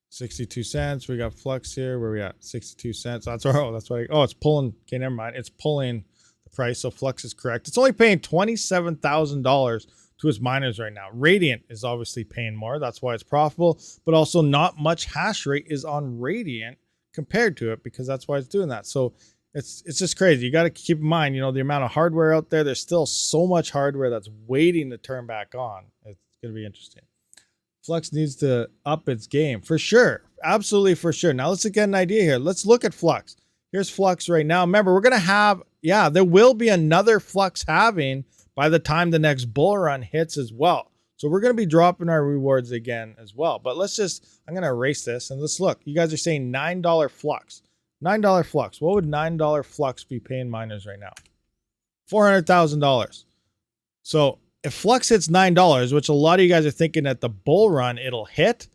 62 cents. We got Flux here. Where we at? 62 cents. That's it's pulling. Okay, never mind. It's pulling the price. So Flux is correct. It's only paying $27,000 to its miners right now. Radiant is obviously paying more. That's why it's profitable, but also not much hash rate is on Radiant compared to it, because that's why it's doing that. So it's just crazy. You got to keep in mind, the amount of hardware out there. There's still so much hardware that's waiting to turn back on. It's going to be interesting. Flux needs to up its game for sure. Absolutely, for sure. Now let's get an idea here. Let's look at Flux. Here's Flux right now. Remember, we're going to have, there will be another Flux halving by the time the next bull run hits as well. So we're going to be dropping our rewards again as well. But I'm going to erase this and let's look. You guys are saying $9 Flux. $9 Flux. What would $9 Flux be paying miners right now? $400,000. So if Flux hits $9, which a lot of you guys are thinking at the bull run it'll hit,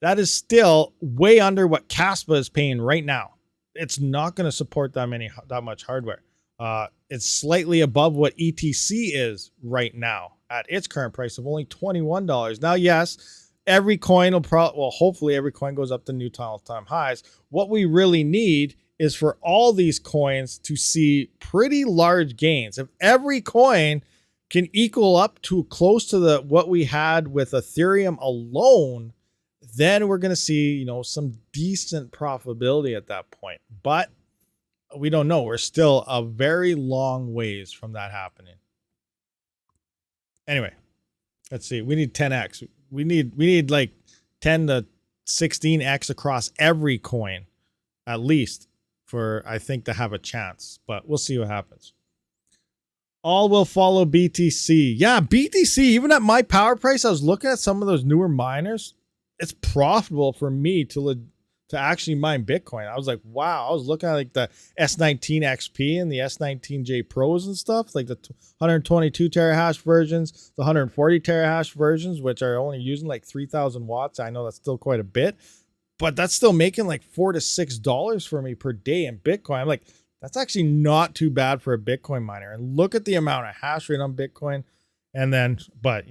that is still way under what Caspa is paying right now. It's not going to support that much hardware. It's slightly above what ETC is right now at its current price of only $21. Now, yes, every coin will hopefully every coin goes up to new all-time highs. What we really need is for all these coins to see pretty large gains. If every coin can equal up to close to what we had with Ethereum alone, then we're going to see, some decent profitability at that point. But we don't know. We're still a very long ways from that happening. Anyway, let's see. We need 10x. We need like 10 to 16x across every coin, at least, for I think to have a chance. But we'll see what happens. All will follow BTC. Yeah, BTC. Even at my power price, I was looking at some of those newer miners. It's profitable for me to actually mine Bitcoin. I was like, wow. I was looking at like the S19 XP and the S19J Pros and stuff, like the 122 terahash versions, the 140 terahash versions, which are only using like 3,000 watts. I know that's still quite a bit, but that's still making like $4 to $6 for me per day in Bitcoin. I'm like, that's actually not too bad for a Bitcoin miner. And look at the amount of hash rate on Bitcoin. And then, but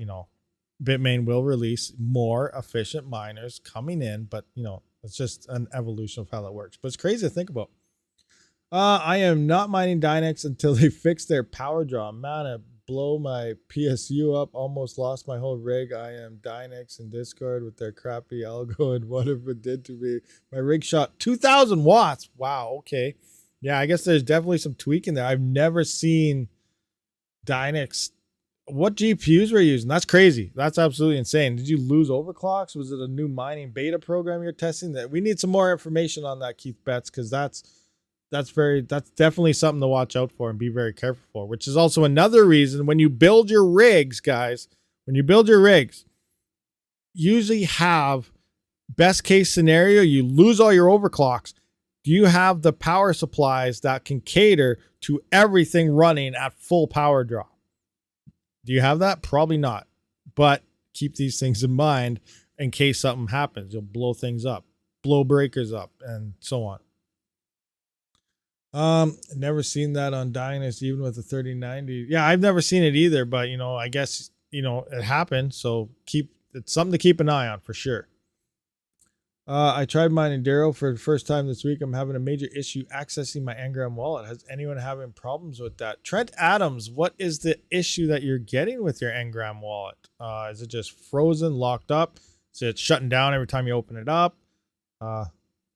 Bitmain will release more efficient miners coming in, but It's just an evolution of how that works. But it's crazy to think about. I am not mining Dynex until they fix their power draw. Man, it blow my PSU up. Almost lost my whole rig. I am Dynex in Discord with their crappy algo and whatever it did to me. My rig shot 2,000 watts. Wow, okay. Yeah, I guess there's definitely some tweaking there. I've never seen Dynex. What GPUs were you using? That's crazy. That's absolutely insane. Did you lose overclocks? Was it a new mining beta program you're testing? That we need some more information on that, Keith Betts, because that's definitely something to watch out for and be very careful for, which is also another reason when you build your rigs, guys, when you build your rigs, usually have best case scenario, you lose all your overclocks. Do you have the power supplies that can cater to everything running at full power draw? Do you have that? Probably not, but keep these things in mind in case something happens. You'll blow things up, blow breakers up, and so on. Never seen that on Dynas, even with the 3090. Yeah, I've never seen it either, but you know, I guess, you know, it happened. So it's something to keep an eye on for sure. I tried mining Darrow for the first time this week. I'm having a major issue accessing my Ngram wallet. Has anyone having problems with that? Trent Adams, what is the issue that you're getting with your Ngram wallet? Is it just frozen, locked up? Is it shutting down every time you open it up?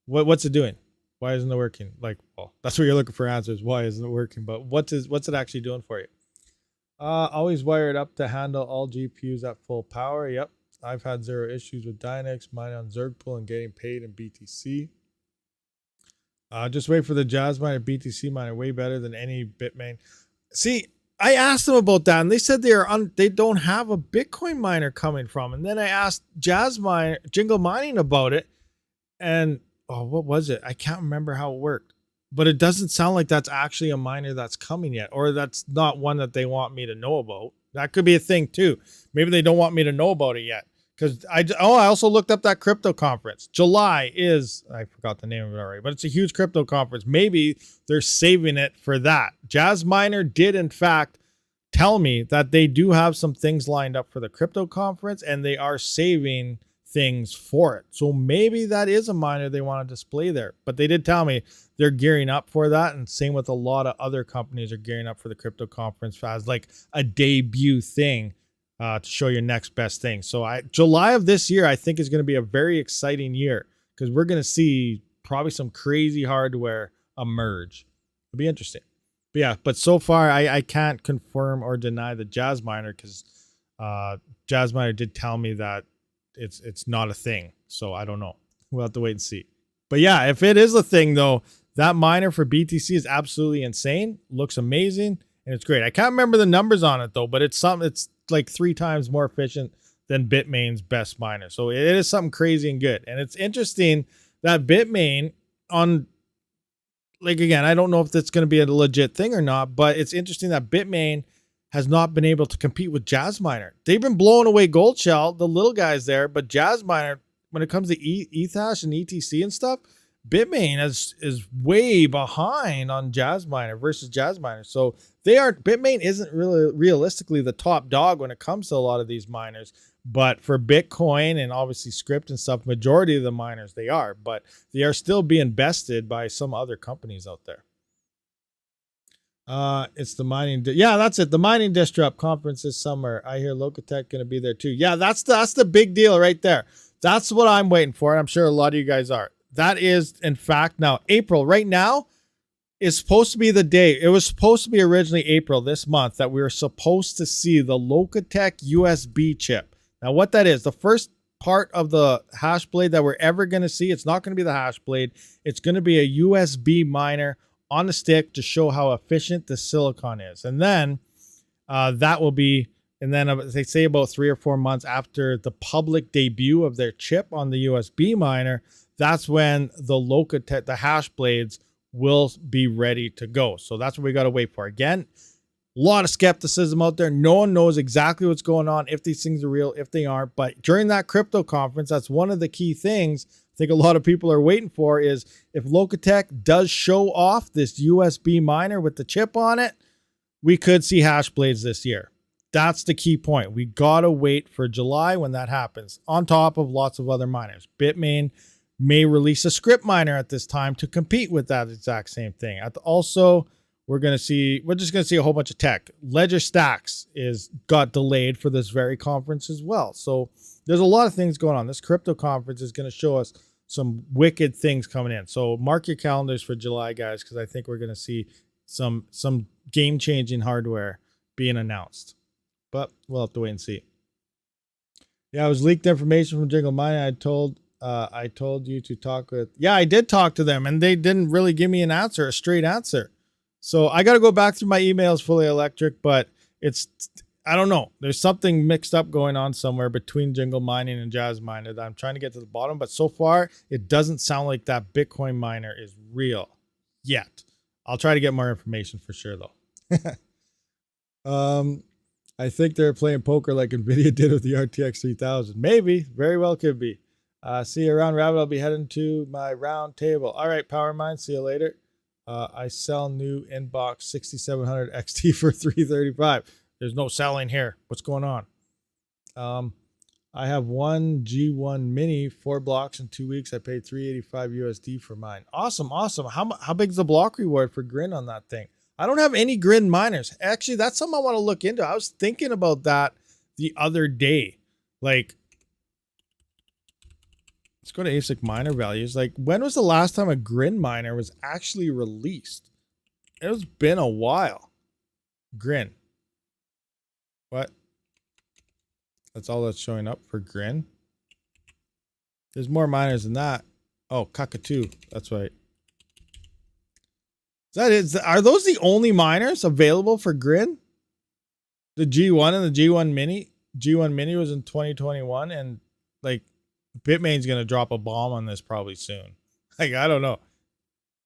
What's it doing? Why isn't it working? Like, well, that's what you're looking for answers. Why isn't it working? But what's it actually doing for you? Always wire it up to handle all GPUs at full power. Yep. I've had zero issues with Dynex, mining on Zergpool, and getting paid in BTC. Just wait for the Jazz miner, BTC miner, way better than any Bitmain. See, I asked them about that, and they said they don't have a Bitcoin miner coming from. And then I asked Jingle Mining about it, and what was it? I can't remember how it worked, but it doesn't sound like that's actually a miner that's coming yet, or that's not one that they want me to know about. That could be a thing too. Maybe they don't want me to know about it yet. Because I also looked up that crypto conference. July is, I forgot the name of it already, but it's a huge crypto conference. Maybe they're saving it for that. Jazz Miner did, in fact, tell me that they do have some things lined up for the crypto conference and they are saving things for it. So maybe that is a miner they want to display there. But they did tell me they're gearing up for that. And same with a lot of other companies are gearing up for the crypto conference as like a debut thing. To show your next best thing. So July of this year, I think is going to be a very exciting year because we're going to see probably some crazy hardware emerge. It'll be interesting. But yeah, but so far I can't confirm or deny the Jazz Miner because Jazz Miner did tell me that it's not a thing. So I don't know. We'll have to wait and see. But yeah, if it is a thing though, that miner for BTC is absolutely insane. Looks amazing and it's great. I can't remember the numbers on it though, but it's like 3 times more efficient than Bitmain's best miner. So it is something crazy and good. And it's interesting that Bitmain again, I don't know if that's going to be a legit thing or not, but it's interesting that Bitmain has not been able to compete with Jazz Miner. They've been blowing away Goldshell, the little guys there, but Jazz Miner, when it comes to Ethash and ETC and stuff, Bitmain is way behind on Jazz Miner versus Jazz Miner. So Bitmain isn't really realistically the top dog when it comes to a lot of these miners. But for Bitcoin and obviously Script and stuff, majority of the miners they are, but they are still being bested by some other companies out there. It's the mining. Yeah, that's it. The mining Disrupt conference this summer. I hear Locatech going to be there too. Yeah, that's the big deal right there. That's what I'm waiting for. And I'm sure a lot of you guys are. That is, in fact, now April right now is supposed to be the day. It was supposed to be originally April this month that we were supposed to see the Locatech USB chip. Now, what that is, the first part of the hash blade that we're ever going to see, it's not going to be the hash blade. It's going to be a USB miner on a stick to show how efficient the silicon is. And then that will be, and then they say about 3 or 4 months after the public debut of their chip on the USB miner, that's when the Locatech, the hash blades will be ready to go. So that's what we got to wait for. Again, a lot of skepticism out there. No one knows exactly what's going on, if these things are real, if they aren't. But during that crypto conference, that's one of the key things I think a lot of people are waiting for is if Locatech does show off this USB miner with the chip on it, we could see hash blades this year. That's the key point. We got to wait for July when that happens, on top of lots of other miners. Bitmain may release a script miner at this time to compete with that exact same thing. Also, we're just gonna see a whole bunch of tech. Ledger Stacks got delayed for this very conference as well. So there's a lot of things going on. This crypto conference is gonna show us some wicked things coming in. So mark your calendars for July, guys, because I think we're gonna see some game-changing hardware being announced. But we'll have to wait and see. Yeah, it was leaked information from Jingle Mining. I told you to talk with. Yeah, I did talk to them, and they didn't really give me a straight answer. So I got to go back through my emails, Fully Electric, but I don't know. There's something mixed up going on somewhere between Jingle Mining and Jazz Miner that I'm trying to get to the bottom. But so far, it doesn't sound like that Bitcoin miner is real yet. I'll try to get more information for sure, though. I think they're playing poker like NVIDIA did with the RTX 3000. Maybe. Very well could be. See you around, Rabid. I'll be heading to my round table. All right, PowerMind. See you later. I sell new inbox 6700 XT for 335. There's no selling here. What's going on? I have one G1 Mini, 4 blocks in 2 weeks. I paid 385 USD for mine. Awesome. How big's the block reward for Grin on that thing? I don't have any Grin miners. Actually, that's something I want to look into. I was thinking about that the other day. Like, let's go to ASIC miner values. Like, when was the last time a Grin miner was actually released? It's been a while. Grin. What? That's all that's showing up for Grin. There's more miners than that. Oh, Cockatoo. That's right. Are those the only miners available for Grin? The G1 and the G1 Mini? G1 Mini was in 2021, and like Bitmain's gonna drop a bomb on this probably soon. Like, I don't know.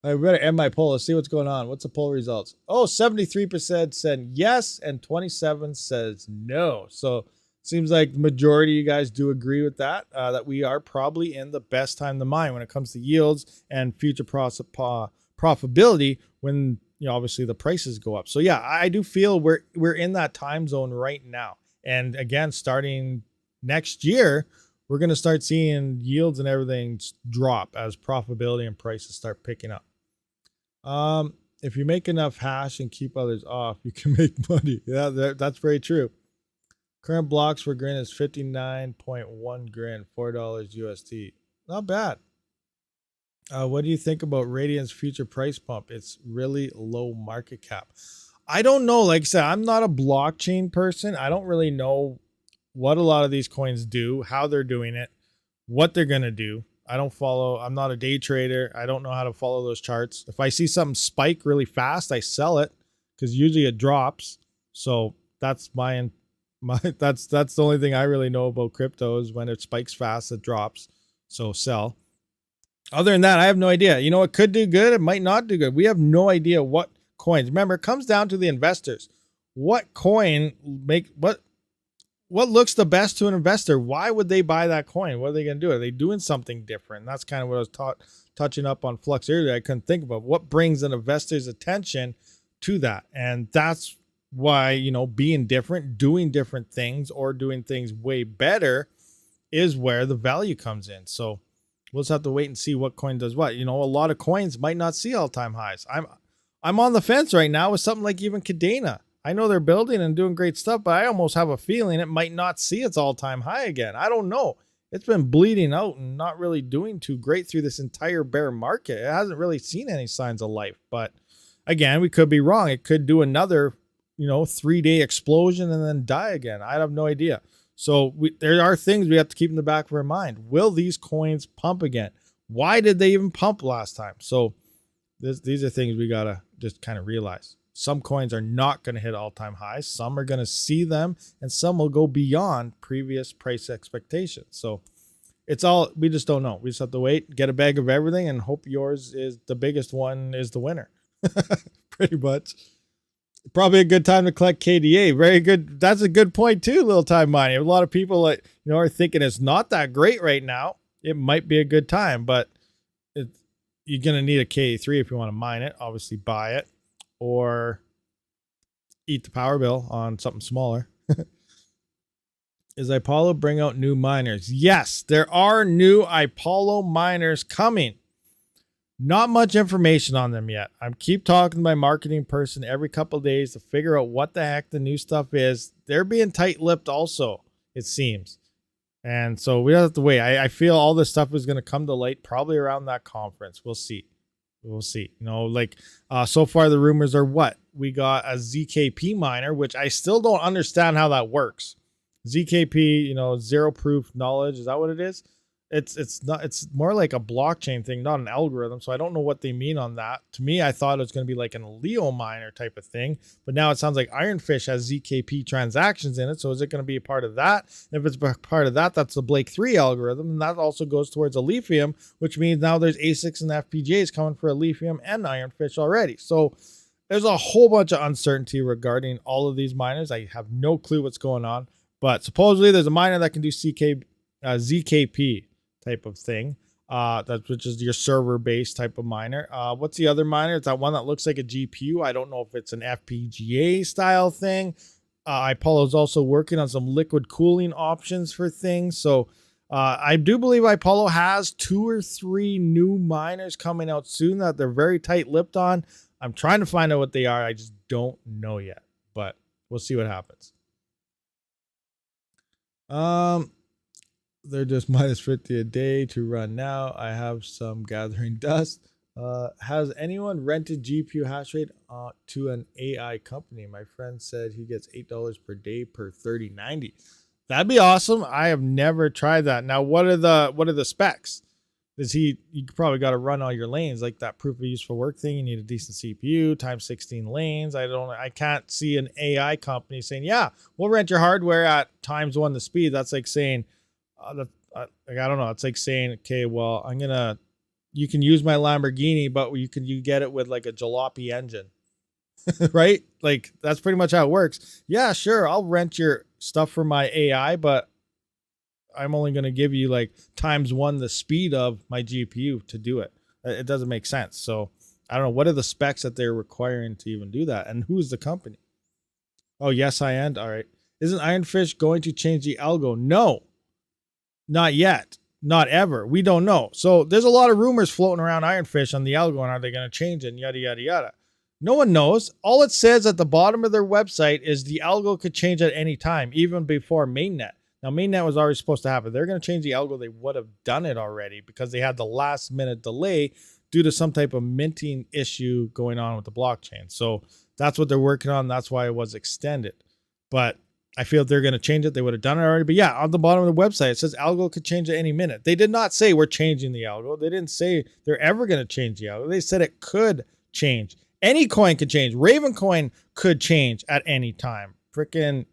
I better end my poll. Let's see what's going on. What's the poll results? Oh, 73% said yes, and 27 says no. So seems like the majority of you guys do agree with that, that we are probably in the best time to mine when it comes to yields and future profitability when, you know, obviously the prices go up. So yeah, I do feel we're in that time zone right now. And again, starting next year, we're going to start seeing yields and everything drop as profitability and prices start picking up. If you make enough hash and keep others off, you can make money. Yeah, that's very true. Current blocks for Grin is 59.1 Grin, $4 USD. Not bad. What do you think about Radiant's future price pump? It's really low market cap. I don't know. Like I said, I'm not a blockchain person. I don't really know what a lot of these coins do, how they're doing it, what they're going to do. I'm not a day trader. I don't know how to follow those charts. If I see something spike really fast, I sell it because usually it drops. So that's that's the only thing I really know about crypto is when it spikes fast, it drops. So sell. Other than that, I have no idea. You know, it could do good. It might not do good. We have no idea what coins. Remember, it comes down to the investors. What coin what looks the best to an investor? Why would they buy that coin? What are they going to do? Are they doing something different? And that's kind of what I was touching up on Flux earlier. I couldn't think about what brings an investor's attention to that. And that's why, you know, being different, doing different things or doing things way better is where the value comes in. So we'll just have to wait and see what coin does what. You know, a lot of coins might not see all-time highs. I'm on the fence right now with something like even Cadena. I know they're building and doing great stuff, but I almost have a feeling it might not see its all-time high again. I don't know. It's been bleeding out and not really doing too great through this entire bear market. It hasn't really seen any signs of life. But again, we could be wrong. It could do another, 3-day explosion and then die again. I have no idea. So there are things we have to keep in the back of our mind. Will these coins pump again? Why did they even pump last time? So these are things we got to just kind of realize. Some coins are not going to hit all-time highs. Some are going to see them, and some will go beyond previous price expectations. So we just don't know. We just have to wait, get a bag of everything, and hope yours is the biggest one is the winner. Pretty much. Probably a good time to collect KDA. Very good. That's a good point too, little time mining. A lot of people are thinking it's not that great right now. It might be a good time, but you're going to need a KA3 if you want to mine it. Obviously buy it. Or eat the power bill on something smaller. Is Apollo bring out new miners? Yes, there are new Apollo miners coming. Not much information on them yet. I keep talking to my marketing person every couple of days to figure out what the heck the new stuff is. They're being tight-lipped also, it seems. And so we have to wait. I feel all this stuff is going to come to light probably around that conference. We'll see. We'll see. You know, like so far the rumors are what? We got a ZKP miner, which I still don't understand how that works. ZKP, you know, zero proof knowledge. Is that what it is? It's not, it's more like a blockchain thing, not an algorithm. So I don't know what they mean on that. To me, I thought it was going to be like an Leo miner type of thing, but now it sounds like Ironfish has ZKP transactions in it. So is it going to be a part of that? And if it's part of that, that's the Blake 3 algorithm. And that also goes towards a lithium, which means now there's ASICs and FPGAs coming for a lithium and Ironfish already. So there's a whole bunch of uncertainty regarding all of these miners. I have no clue what's going on, but supposedly there's a miner that can do ZKP type of thing, which is your server-based type of miner. What's the other miner? It's that one that looks like a GPU. I don't know if it's an FPGA style thing. Apollo's also working on some liquid cooling options for things. So I do believe Apollo has 2 or 3 new miners coming out soon that they're very tight-lipped on. I'm trying to find out what they are. I just don't know yet, but we'll see what happens. They're just minus 50 a day to run now. I have some gathering dust. Has anyone rented GPU hash rate to an AI company? My friend said he gets $8 per day per 3090. That'd be awesome. I have never tried that. Now, what are the specs? You probably got to run all your lanes like that proof of useful work thing. You need a decent CPU times 16 lanes. I can't see an AI company saying, yeah, we'll rent your hardware at times 1 the speed. That's like saying, I don't know. It's like saying, okay, well, you can use my Lamborghini, but you get it with like a jalopy engine, right? Like that's pretty much how it works. Yeah, sure. I'll rent your stuff for my AI, but I'm only going to give you like times 1 the speed of my GPU to do it. It doesn't make sense. So I don't know. What are the specs that they're requiring to even do that? And who's the company? Oh, yes, I am. All right. Isn't Ironfish going to change the algo? No. Not yet. Not ever. We don't know. So there's a lot of rumors floating around Ironfish on the algo and are they going to change it and yada, yada, yada. No one knows. All it says at the bottom of their website is the algo could change at any time, even before mainnet. Now, mainnet was already supposed to happen. They're going to change the algo. They would have done it already because they had the last minute delay due to some type of minting issue going on with the blockchain. So that's what they're working on. That's why it was extended. But I feel if they're going to change it, they would have done it already. But yeah, on the bottom of the website, it says algo could change at any minute. They did not say we're changing the algo. They didn't say they're ever going to change the algo. They said it could change. Any coin could change. Raven coin could change at any time. Freaking,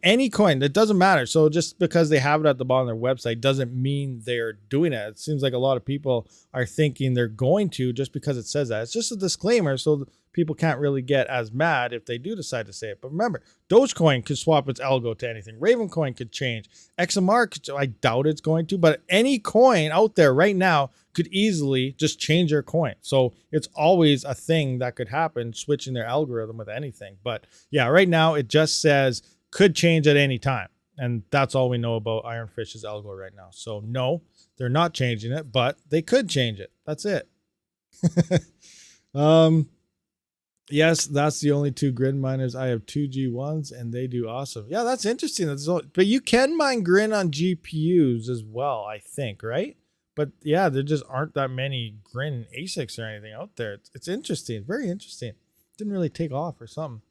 any coin. That doesn't matter. So just because they have it at the bottom of their website doesn't mean they're doing it. It seems like a lot of people are thinking they're going to just because it says that. It's just a disclaimer so people can't really get as mad if they do decide to say it. But remember, Dogecoin could swap its algo to anything. Ravencoin could change. XMR, I doubt it's going to, but any coin out there right now could easily just change their coin. So it's always a thing that could happen, switching their algorithm with anything. But yeah, right now it just says could change at any time. And that's all we know about Ironfish's algo right now. So no, they're not changing it, but they could change it. That's it. Yes, that's the only 2 grid miners. I have 2 G1s and they do awesome. Yeah, that's interesting. But you can mine grid on GPUs as well, I think, right? But yeah, there just aren't that many grid ASICs or anything out there. It's interesting. Very interesting. Didn't really take off or something.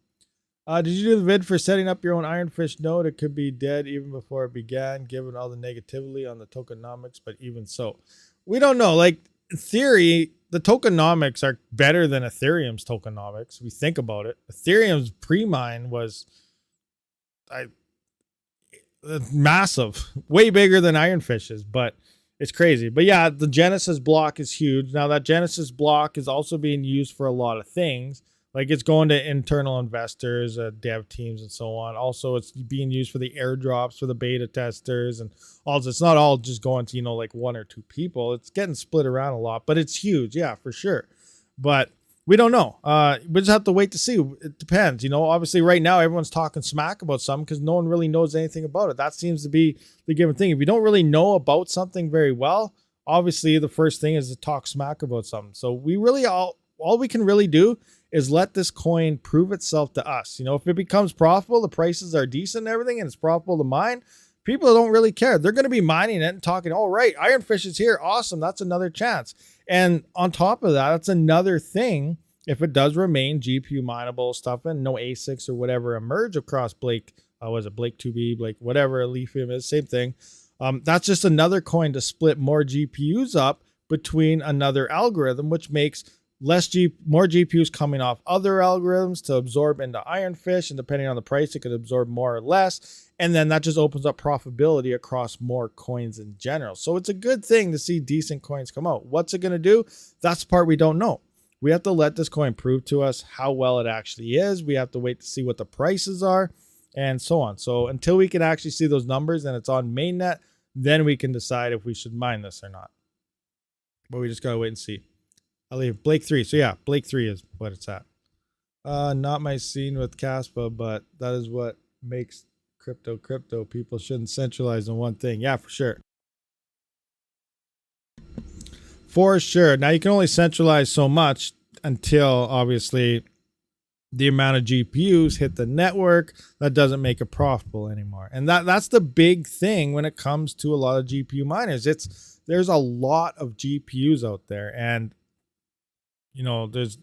Did you do the vid for setting up your own Ironfish node? It could be dead even before it began, given all the negativity on the tokenomics, but even so. We don't know. Like, in theory, the tokenomics are better than Ethereum's tokenomics. We think about it. Ethereum's pre-mine was massive, way bigger than Ironfish's, but it's crazy. But yeah, the Genesis block is huge. Now that Genesis block is also being used for a lot of things. Like it's going to internal investors, dev teams, and so on. Also, it's being used for the airdrops for the beta testers, and also it's not all just going to like 1 or 2 people. It's getting split around a lot, but it's huge, yeah, for sure. But we don't know. We just have to wait to see. It depends. You know, obviously right now everyone's talking smack about something because no one really knows anything about it. That seems to be the given thing. If you don't really know about something very well, obviously the first thing is to talk smack about something. So we really all we can really do is let this coin prove itself to us. You know, if it becomes profitable, the prices are decent and everything, and it's profitable to mine, people don't really care. They're going to be mining it and talking, all right, Ironfish is here. Awesome. That's another chance. And on top of that, that's another thing. If it does remain GPU mineable stuff and no ASICs or whatever emerge across Blake, was it Blake 2B, Blake, whatever Lithium is, same thing. That's just another coin to split more GPUs up between another algorithm, which makes more GPUs coming off other algorithms to absorb into Ironfish, and depending on the price, it could absorb more or less. And then that just opens up profitability across more coins in general. So it's a good thing to see decent coins come out. What's it going to do? That's the part we don't know. We have to let this coin prove to us how well it actually is. We have to wait to see what the prices are and so on. So until we can actually see those numbers and it's on mainnet, then we can decide if we should mine this or not. But we just got to wait and see. I'll leave Blake 3. So yeah, Blake 3 is what it's at. Not my scene with Caspa, but that is what makes crypto. People shouldn't centralize on one thing. Yeah, for sure. For sure. Now you can only centralize so much until obviously the amount of GPUs hit the network. That doesn't make it profitable anymore. And that's the big thing when it comes to a lot of GPU miners. There's a lot of GPUs out there, and you know, there's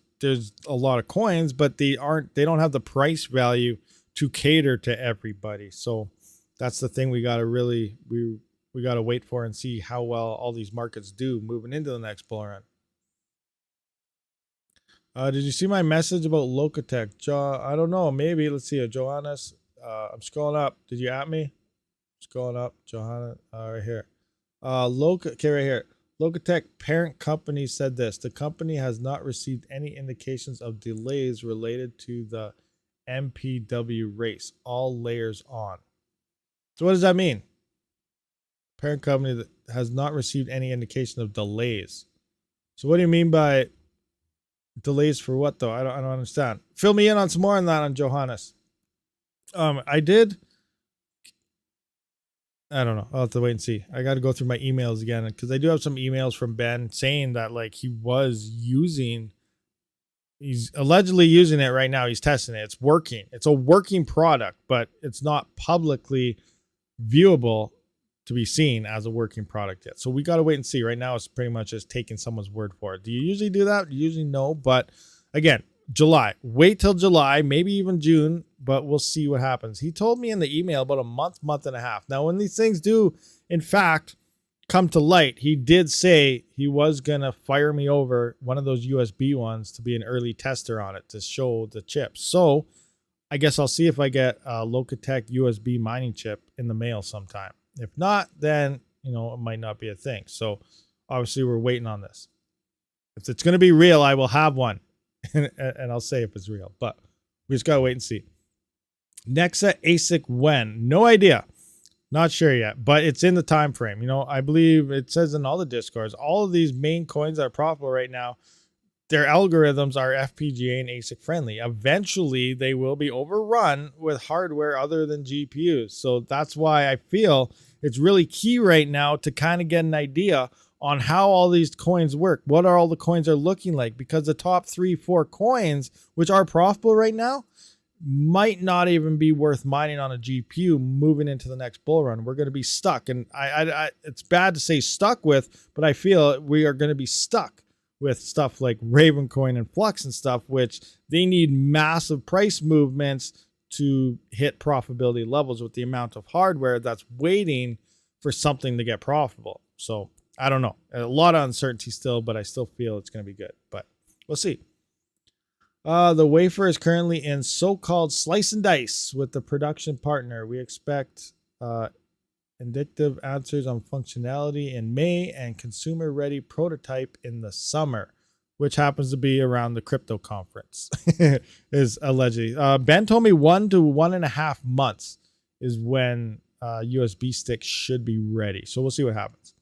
a lot of coins, but they don't have the price value to cater to everybody. So that's the thing we got to really, we got to wait for and see how well all these markets do moving into the next bull run. Did you see my message about Locatech? I don't know. Maybe. Let's see. Johannes. I'm scrolling up. Did you at me? Scrolling up. Johannes. Right here. Okay, right here. Locatech parent company said this. The company has not received any indications of delays related to the MPW race. All layers on. So what does that mean? Parent company that has not received any indication of delays. So what do you mean by delays for what though? I don't understand. Fill me in on some more on that on Johannes. I don't know. I'll have to wait and see. I got to go through my emails again because I do have some emails from Ben saying that like he's allegedly using it right now. He's testing it. It's working. It's a working product, but it's not publicly viewable to be seen as a working product yet. So we got to wait and see. Right now, it's pretty much just taking someone's word for it. Do you usually do that? Usually no. But again, July. Wait till July, maybe even June, but we'll see what happens. He told me in the email about a month and a half. Now, when these things do, in fact, come to light, he did say he was going to fire me over one of those USB ones to be an early tester on it to show the chips. So I guess I'll see if I get a Locatech USB mining chip in the mail sometime. If not, then, you know, it might not be a thing. So obviously we're waiting on this. If it's going to be real, I will have one. And I'll say if it's real, but we just gotta wait and see. Nexa ASIC when? No idea. Not sure yet, but it's in the time frame. You know, I believe it says in all the discords, all of these main coins that are profitable right now, their algorithms are FPGA and ASIC friendly. Eventually, they will be overrun with hardware other than GPUs. So that's why I feel it's really key right now to kind of get an idea on how all these coins work. What are all the coins are looking like? Because the top 3-4 coins, which are profitable right now, might not even be worth mining on a GPU moving into the next bull run. We're going to be stuck. And I it's bad to say stuck with, but I feel we are going to be stuck with stuff like Ravencoin and Flux and stuff, which they need massive price movements to hit profitability levels with the amount of hardware that's waiting for something to get profitable. So I don't know. A lot of uncertainty still, but I still feel it's going to be good. But we'll see. The wafer is currently in so-called slice and dice with the production partner. We expect indicative answers on functionality in May and consumer-ready prototype in the summer, which happens to be around the crypto conference, is allegedly. Ben told me 1 to 1.5 months is when USB sticks should be ready. So we'll see what happens.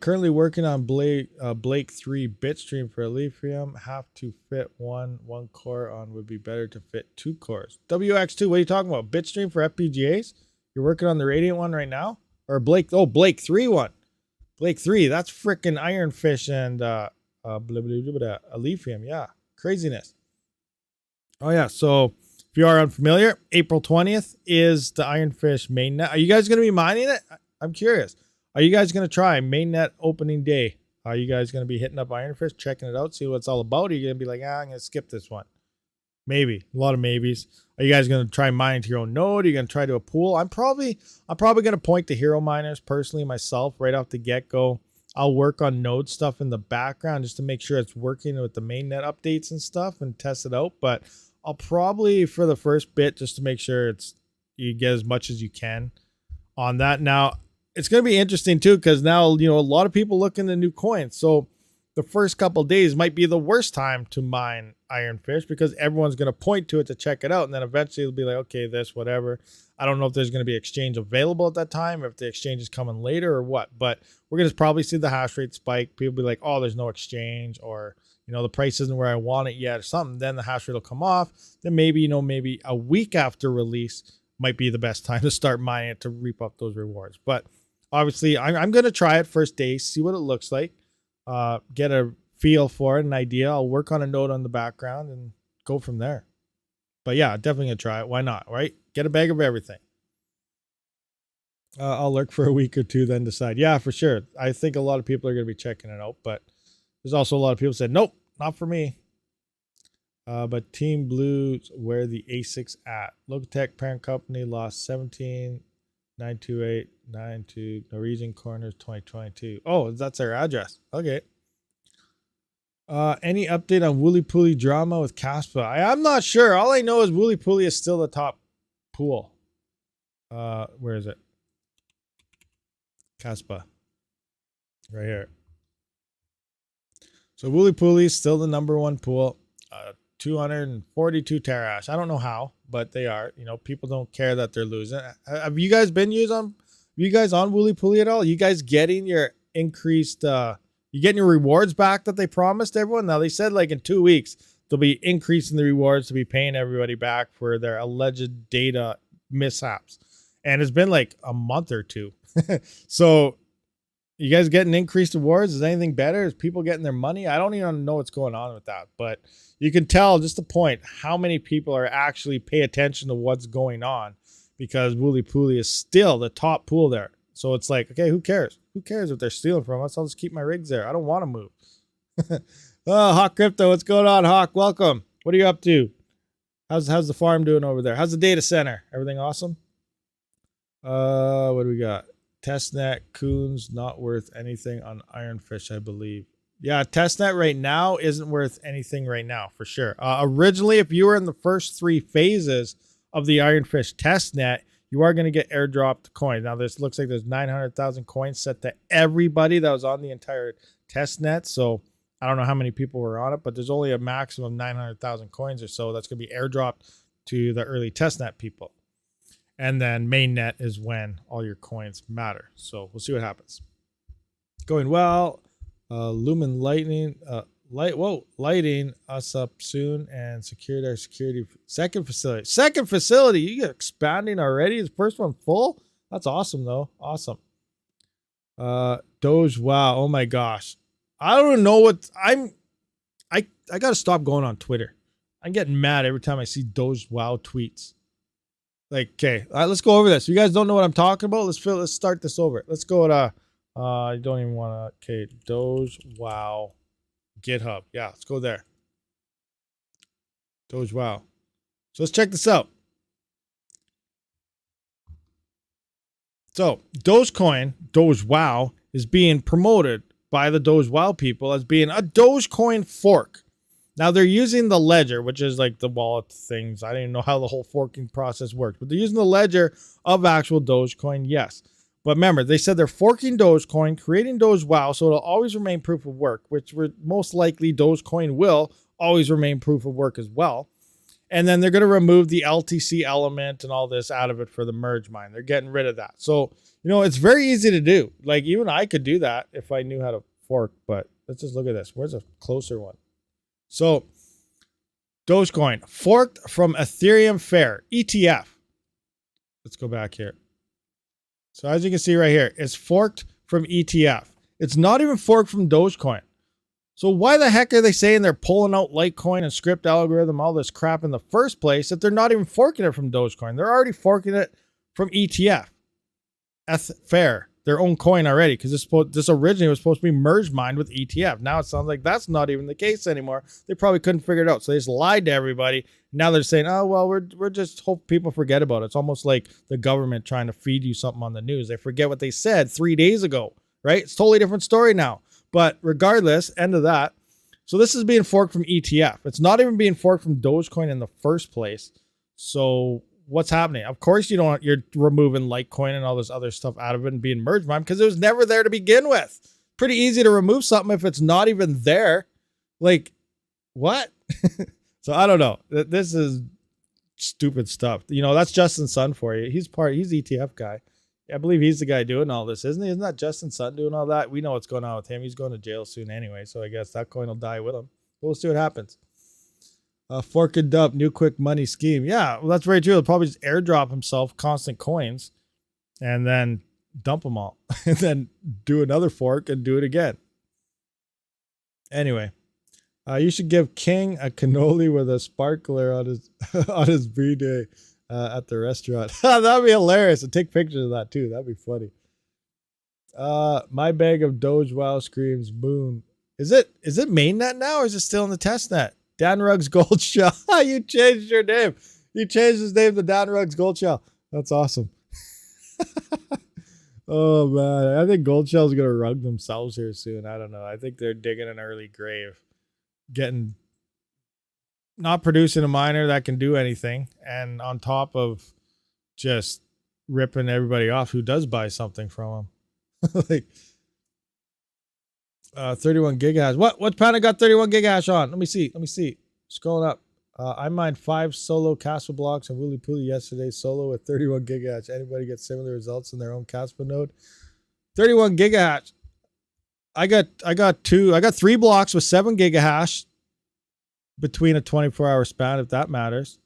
Currently working on Blake 3 bitstream for Lithium. Have to fit one core on would be better to fit 2 cores. WX2, what are you talking about? Bitstream for FPGAs? You're working on the Radiant one right now? Or Blake 3 one. Blake 3, that's freaking Ironfish and Lithium. Yeah, craziness. Oh yeah, so if you are unfamiliar, April 20th is the Ironfish mainnet. Are you guys going to be mining it? I'm curious. Are you guys going to try mainnet opening day? Are you guys going to be hitting up Ironfish, checking it out, see what it's all about? Or are you going to be like, I'm going to skip this one? Maybe. A lot of maybes. Are you guys going to try mining to your own node? Are you going to try to a pool? I'm probably going to point to hero miners personally myself right off the get-go. I'll work on node stuff in the background just to make sure it's working with the mainnet updates and stuff and test it out. But I'll probably, for the first bit, just to make sure you get as much as you can on that. Now, it's going to be interesting too, because now, a lot of people look into new coins. So the first couple of days might be the worst time to mine Ironfish because everyone's going to point to it to check it out. And then eventually it'll be like, okay, this, whatever. I don't know if there's going to be exchange available at that time, if the exchange is coming later or what. But we're going to probably see the hash rate spike. People be like, oh, there's no exchange, or the price isn't where I want it yet or something. Then the hash rate will come off. Then maybe, maybe a week after release might be the best time to start mining it to reap up those rewards. But obviously, I'm going to try it first day, see what it looks like, get a feel for it, an idea. I'll work on a node on the background and go from there. But yeah, definitely going to try it. Why not, right? Get a bag of everything. I'll lurk for a week or two, then decide. Yeah, for sure. I think a lot of people are going to be checking it out, but there's also a lot of people said, nope, not for me. But Team Blues, where the ASICs at? Logitech parent company lost 17,928,92 Norwegian Corners 2022. Oh, that's their address. Okay. Any update on Wooly Pooly drama with Caspa? I'm not sure. All I know is Wooly Pooly is still the top pool. Where is it? Caspa. Right here. So Wooly Pooly is still the #1 pool. 242 terahash. I don't know how, but they are. People don't care that they're losing. Have you guys on Wooly Pooly at all? You guys getting your increased you getting your rewards back that they promised everyone? Now they said like in 2 weeks they'll be increasing the rewards to be paying everybody back for their alleged data mishaps. And it's been like a month or two. So you guys getting increased rewards? Is anything better? Is people getting their money? I don't even know what's going on with that, but you can tell just a point how many people are actually pay attention to what's going on, because Wooly Pooly is still the top pool there. So it's like, okay, who cares? Who cares if they're stealing from us? I'll just keep my rigs there. I don't want to move. Oh, Hawk Crypto, what's going on, Hawk? Welcome. What are you up to? How's the farm doing over there? How's the data center? Everything awesome? What do we got? Testnet Coons not worth anything on Ironfish, I believe. Yeah, testnet right now isn't worth anything right now, for sure. Originally, if you were in the first 3 phases of the Ironfish testnet, you are going to get airdropped coins. Now, this looks like there's 900,000 coins set to everybody that was on the entire testnet. So I don't know how many people were on it, but there's only a maximum of 900,000 coins or so that's going to be airdropped to the early testnet people. And then mainnet is when all your coins matter. So we'll see what happens. Going well. Lumen Lightning, lighting us up soon and secured our security. Second facility. You get expanding already. Is the first one full? That's awesome though. Awesome. Doge. Wow. Oh my gosh. I don't know what I got to stop going on Twitter. I'm getting mad every time I see Doge Wow tweets. Like, okay, let's go over this. If you guys don't know what I'm talking about, let's start this over. Let's go at I don't even want to. Okay, Doge Wow GitHub. Yeah, let's go there. Doge Wow. So let's check this out. So Dogecoin, Doge Wow, is being promoted by the Doge Wow people as being a Dogecoin fork. Now they're using the ledger, which is like the wallet things. I didn't know how the whole forking process works, but they're using the ledger of actual Dogecoin, yes. But remember, they said they're forking Dogecoin, creating Doge Wow, so it'll always remain proof of work, which most likely Dogecoin will always remain proof of work as well. And then they're going to remove the LTC element and all this out of it for the merge mine. They're getting rid of that. So, you know, it's very easy to do. Like even I could do that if I knew how to fork, but let's just look at this. Where's a closer one? So Dogecoin forked from Ethereum Fair ETF. Let's go back here. So as you can see right here, it's forked from ETF. It's not even forked from Dogecoin. So why the heck are they saying they're pulling out Litecoin and script algorithm, all this crap in the first place if they're not even forking it from Dogecoin? They're already forking it from ETF. Fair, their own coin already, because this originally was supposed to be merge mined with ETF. Now it sounds like that's not even the case anymore. They probably couldn't figure it out, so they just lied to everybody. Now they're saying, oh well, we're just hope people forget about it. It's almost like the government trying to feed you something on the news. They forget what they said 3 days ago, right? It's a totally different story now. But regardless, end of that. So this is being forked from ETF. It's not even being forked from Dogecoin in the first place. So what's happening? Of course, you're removing Litecoin and all this other stuff out of it and being merged mined because it was never there to begin with. Pretty easy to remove something if it's not even there. Like, what? So I don't know. This is stupid stuff. You know, that's Justin Sun for you. He's ETF guy. I believe he's the guy doing all this, isn't he? Isn't that Justin Sun doing all that? We know what's going on with him. He's going to jail soon anyway, so I guess that coin will die with him. But we'll see what happens. Fork and dump, new quick money scheme. Yeah, well, that's very true. He'll probably just airdrop himself constant coins and then dump them all. And then do another fork and do it again. Anyway, you should give King a cannoli with a sparkler on his on his B-day. At the restaurant. That'd be hilarious. And take pictures of that too. That'd be funny. My bag of Doge wow screams moon. Is it mainnet now or is it still in the test net? Dan Ruggs Gold Shell. You changed your name. You changed his name to Dan Ruggs Gold Shell. That's awesome. Oh man. I think Gold Shell's gonna rug themselves here soon. I don't know. I think they're digging an early grave. Not producing a miner that can do anything, and on top of just ripping everybody off who does buy something from them. Like 31 gigahash. What Panda got 31 gigahash on? Let me see. Scrolling up. I mined 5 solo Caspa blocks and Wooly Pooly yesterday solo with 31 gigahash. Anybody get similar results in their own Caspa node? 31 gigahash. I got 3 blocks with 7 gigahash. Between a 24-hour span, if that matters.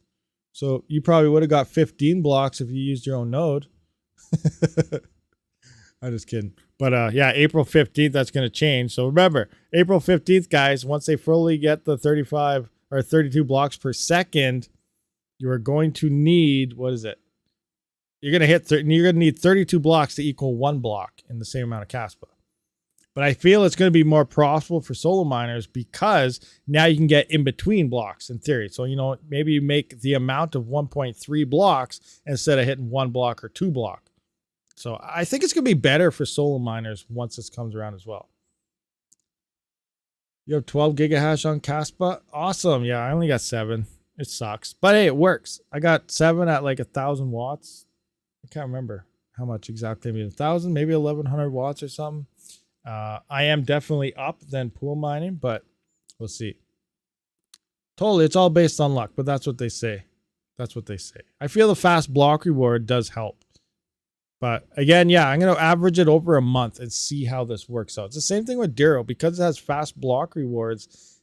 So you probably would have got 15 blocks if you used your own node. I'm just kidding. But yeah, April 15th, that's going to change. So remember, April 15th, guys, once they fully get the 35 or 32 blocks per second, you are going to need, what is it? You're going to need 32 blocks to equal 1 block in the same amount of Caspa. But I feel it's going to be more profitable for solo miners because now you can get in between blocks in theory. So, you know, maybe you make the amount of 1.3 blocks instead of hitting 1 block or 2 block. So I think it's going to be better for solo miners once this comes around as well. You have 12 gigahash on Caspa? Awesome. Yeah, I only got 7. It sucks. But hey, it works. I got 7 at like 1,000 watts. I can't remember how much exactly. Maybe 1,000, maybe 1,100 watts or something. I am definitely up than pool mining, but we'll see. Totally, it's all based on luck, but that's what they say. That's what they say. I feel the fast block reward does help. But again, yeah, I'm going to average it over a month and see how this works out. It's the same thing with Duro. Because it has fast block rewards,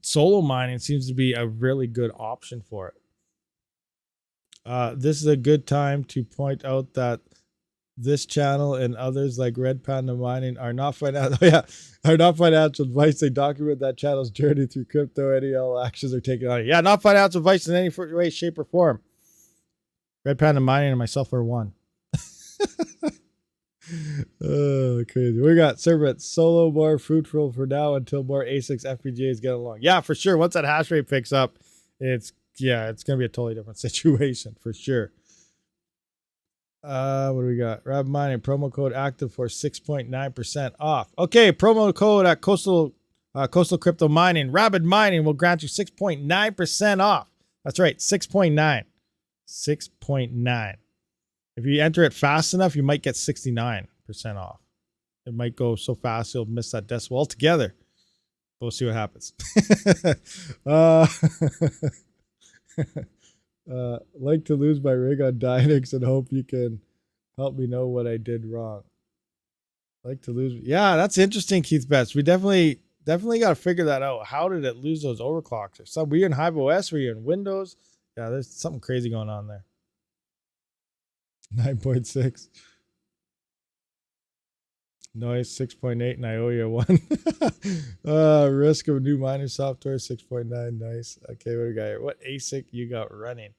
solo mining seems to be a really good option for it. This is a good time to point out that this channel and others like Red Panda Mining are not financial advice. They document that channel's journey through crypto. Any all actions are taken on it. Yeah, not financial advice in any way, shape, or form. Red Panda Mining and myself are one. Oh, crazy. We got Servant solo more fruitful for now until more ASICs FPGAs get along. Yeah, for sure. Once that hash rate picks up, it's going to be a totally different situation for sure. What do we got? RabidMining promo code active for 6.9% off. Okay, promo code at Coastal Crypto Mining. RabidMining will grant you 6.9% off. That's right, 6.9. 6.9. If you enter it fast enough, you might get 69% off. It might go so fast you'll miss that decimal altogether. We'll see what happens. Like to lose my rig on Dynex and hope you can help me know what I did wrong. Like to lose. Yeah, that's interesting, Keith Betts. We definitely got to figure that out. How did it lose those overclocks? Or something? Were you in Hive OS? Were you in Windows? Yeah, there's something crazy going on there. 9.6. Noise 6.8 and I owe you 1. Risk of new miner software 6.9. Nice. Okay, what do we got here? What ASIC you got running?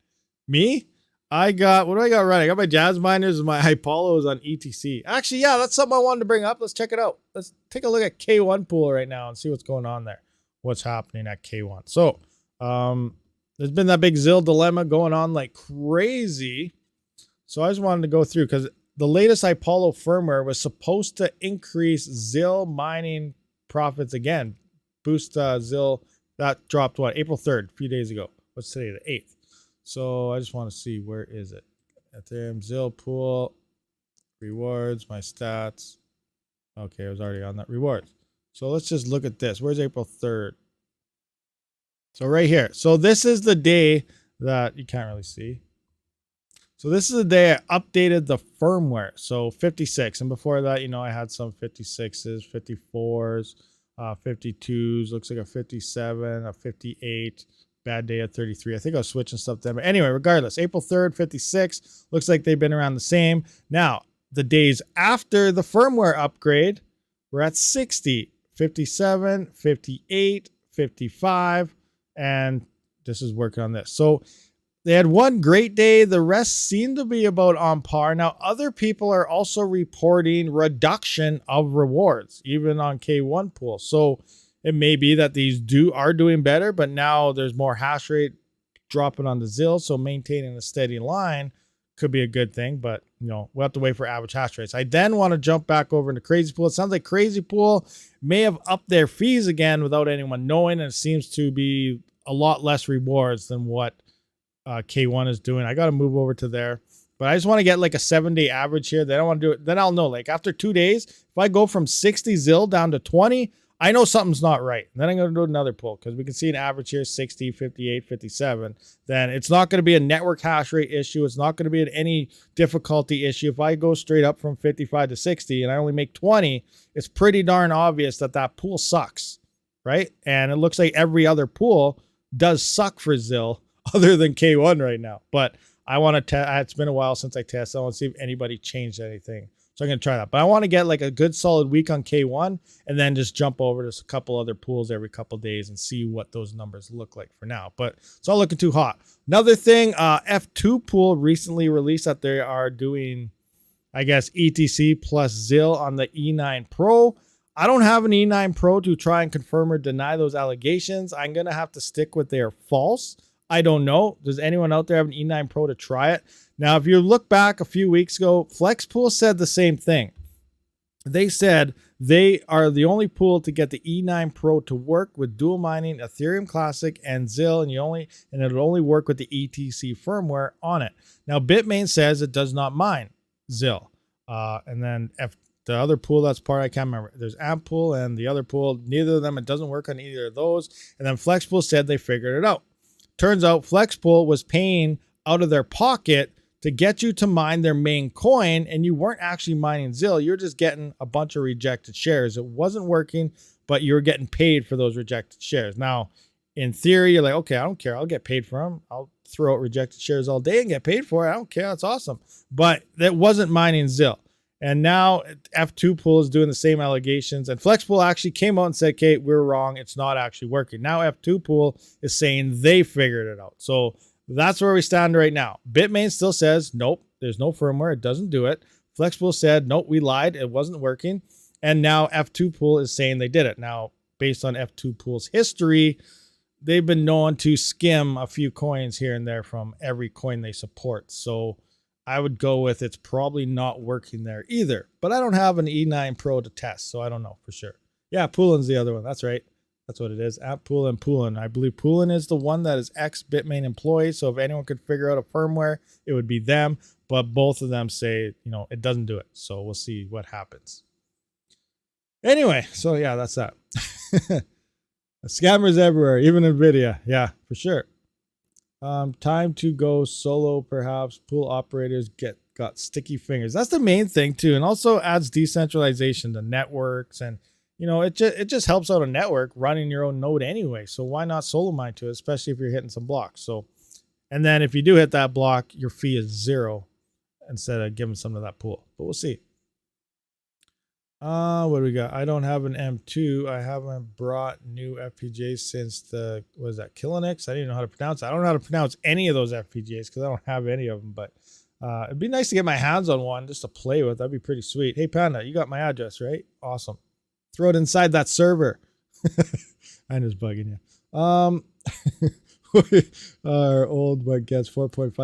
Me? What do I got running? I got my Jazz miners and my Hypolos on ETC. Actually, yeah, that's something I wanted to bring up. Let's check it out. Let's take a look at K1 pool right now and see what's going on there. What's happening at K1. So, there's been that big ZIL dilemma going on like crazy. So I just wanted to go through because the latest Apollo firmware was supposed to increase ZIL mining profits again. Boost ZIL. That dropped what? April 3rd, a few days ago. What's today? The 8th. So I just want to see, where is it? Ethereum ZIL pool. Rewards, my stats. Okay, I was already on that. Rewards. So let's just look at this. Where's April 3rd? So right here. So this is the day that you can't really see. So this is the day I updated the firmware. So 56. And before that, you know, I had some 56s, 54s, 52s, looks like a 57, a 58, bad day at 33. I think I was switching stuff then. But anyway, regardless, April 3rd, 56. Looks like they've been around the same. Now, the days after the firmware upgrade, we're at 60, 57, 58, 55. And this is working on this. So they had one great day. The rest seem to be about on par. Now, other people are also reporting reduction of rewards, even on K1 pool. So it may be that these are doing better, but now there's more hash rate dropping on the ZIL. So maintaining a steady line could be a good thing, but you know, we'll have to wait for average hash rates. I then want to jump back over into Crazy Pool. It sounds like Crazy Pool may have upped their fees again without anyone knowing, and it seems to be a lot less rewards than what K1 is doing. I got to move over to there, but I just want to get like a 7-day average here. Then I want to do it. Then I'll know, like after 2 days, if I go from 60 ZIL down to 20, I know something's not right. And then I'm going to do another pull because we can see an average here, 60, 58, 57. Then it's not going to be a network hash rate issue. It's not going to be any difficulty issue. If I go straight up from 55 to 60 and I only make 20, it's pretty darn obvious that that pool sucks, right? And it looks like every other pool does suck for ZIL other than K1 right now. But I want to test. It's been a while since I tested. I want to see if anybody changed anything. So I'm going to try that. But I want to get like a good solid week on K1 and then just jump over to a couple other pools every couple days and see what those numbers look like for now. But it's not looking too hot. Another thing, F2 pool recently released that they are doing, I guess, ETC plus ZIL on the E9 Pro. I don't have an E9 Pro to try and confirm or deny those allegations. I'm going to have to stick with their false. I don't know. Does anyone out there have an E9 Pro to try it? Now, if you look back a few weeks ago, FlexPool said the same thing. They said they are the only pool to get the E9 Pro to work with dual mining, Ethereum Classic, and ZIL, and it'll only work with the ETC firmware on it. Now, Bitmain says it does not mine ZIL. And then the other pool that's part, I can't remember. There's AmpPool and the other pool. Neither of them, it doesn't work on either of those. And then FlexPool said they figured it out. Turns out FlexPool was paying out of their pocket to get you to mine their main coin, and you weren't actually mining ZIL. You're just getting a bunch of rejected shares. It wasn't working, but you're getting paid for those rejected shares. Now, in theory, you're like, okay, I don't care. I'll get paid for them. I'll throw out rejected shares all day and get paid for it. I don't care. That's awesome. But that wasn't mining ZIL. And now F2 pool is doing the same allegations. And FlexPool actually came out and said, okay, we're wrong. It's not actually working. Now F2 pool is saying they figured it out. So that's where we stand right now. Bitmain still says, nope, there's no firmware. It doesn't do it. FlexPool said, nope, we lied. It wasn't working. And now F2 pool is saying they did it. Now, based on F2 pool's history, they've been known to skim a few coins here and there from every coin they support. So I would go with it's probably not working there either. But I don't have an E9 Pro to test, so I don't know for sure. Yeah, Poolin's the other one. That's right. That's what it is. AppPool and Poolin. I believe Poolin is the one that is ex-Bitmain employee. So if anyone could figure out a firmware, it would be them. But both of them say, you know, it doesn't do it. So we'll see what happens. Anyway, so yeah, that's that. Scammers everywhere, even NVIDIA. Yeah, for sure. Time to go solo, perhaps. Pool operators got sticky fingers. That's the main thing too, and also adds decentralization to networks, and it just helps out a network running your own node anyway. So why not solo mine to it, especially if you're hitting some blocks. So, and then if you do hit that block, your fee is 0 instead of giving some to that pool. But we'll see. What do we got? I don't have an M2. I haven't brought new FPGAs since the, what is that, Kilinix? I didn't even know how to pronounce it. I don't know how to pronounce any of those FPGAs because I don't have any of them, but it'd be nice to get my hands on one just to play with. That'd be pretty sweet. Hey, Panda, you got my address, right? Awesome. Throw it inside that server. I'm just bugging you. Our old one gets 4.5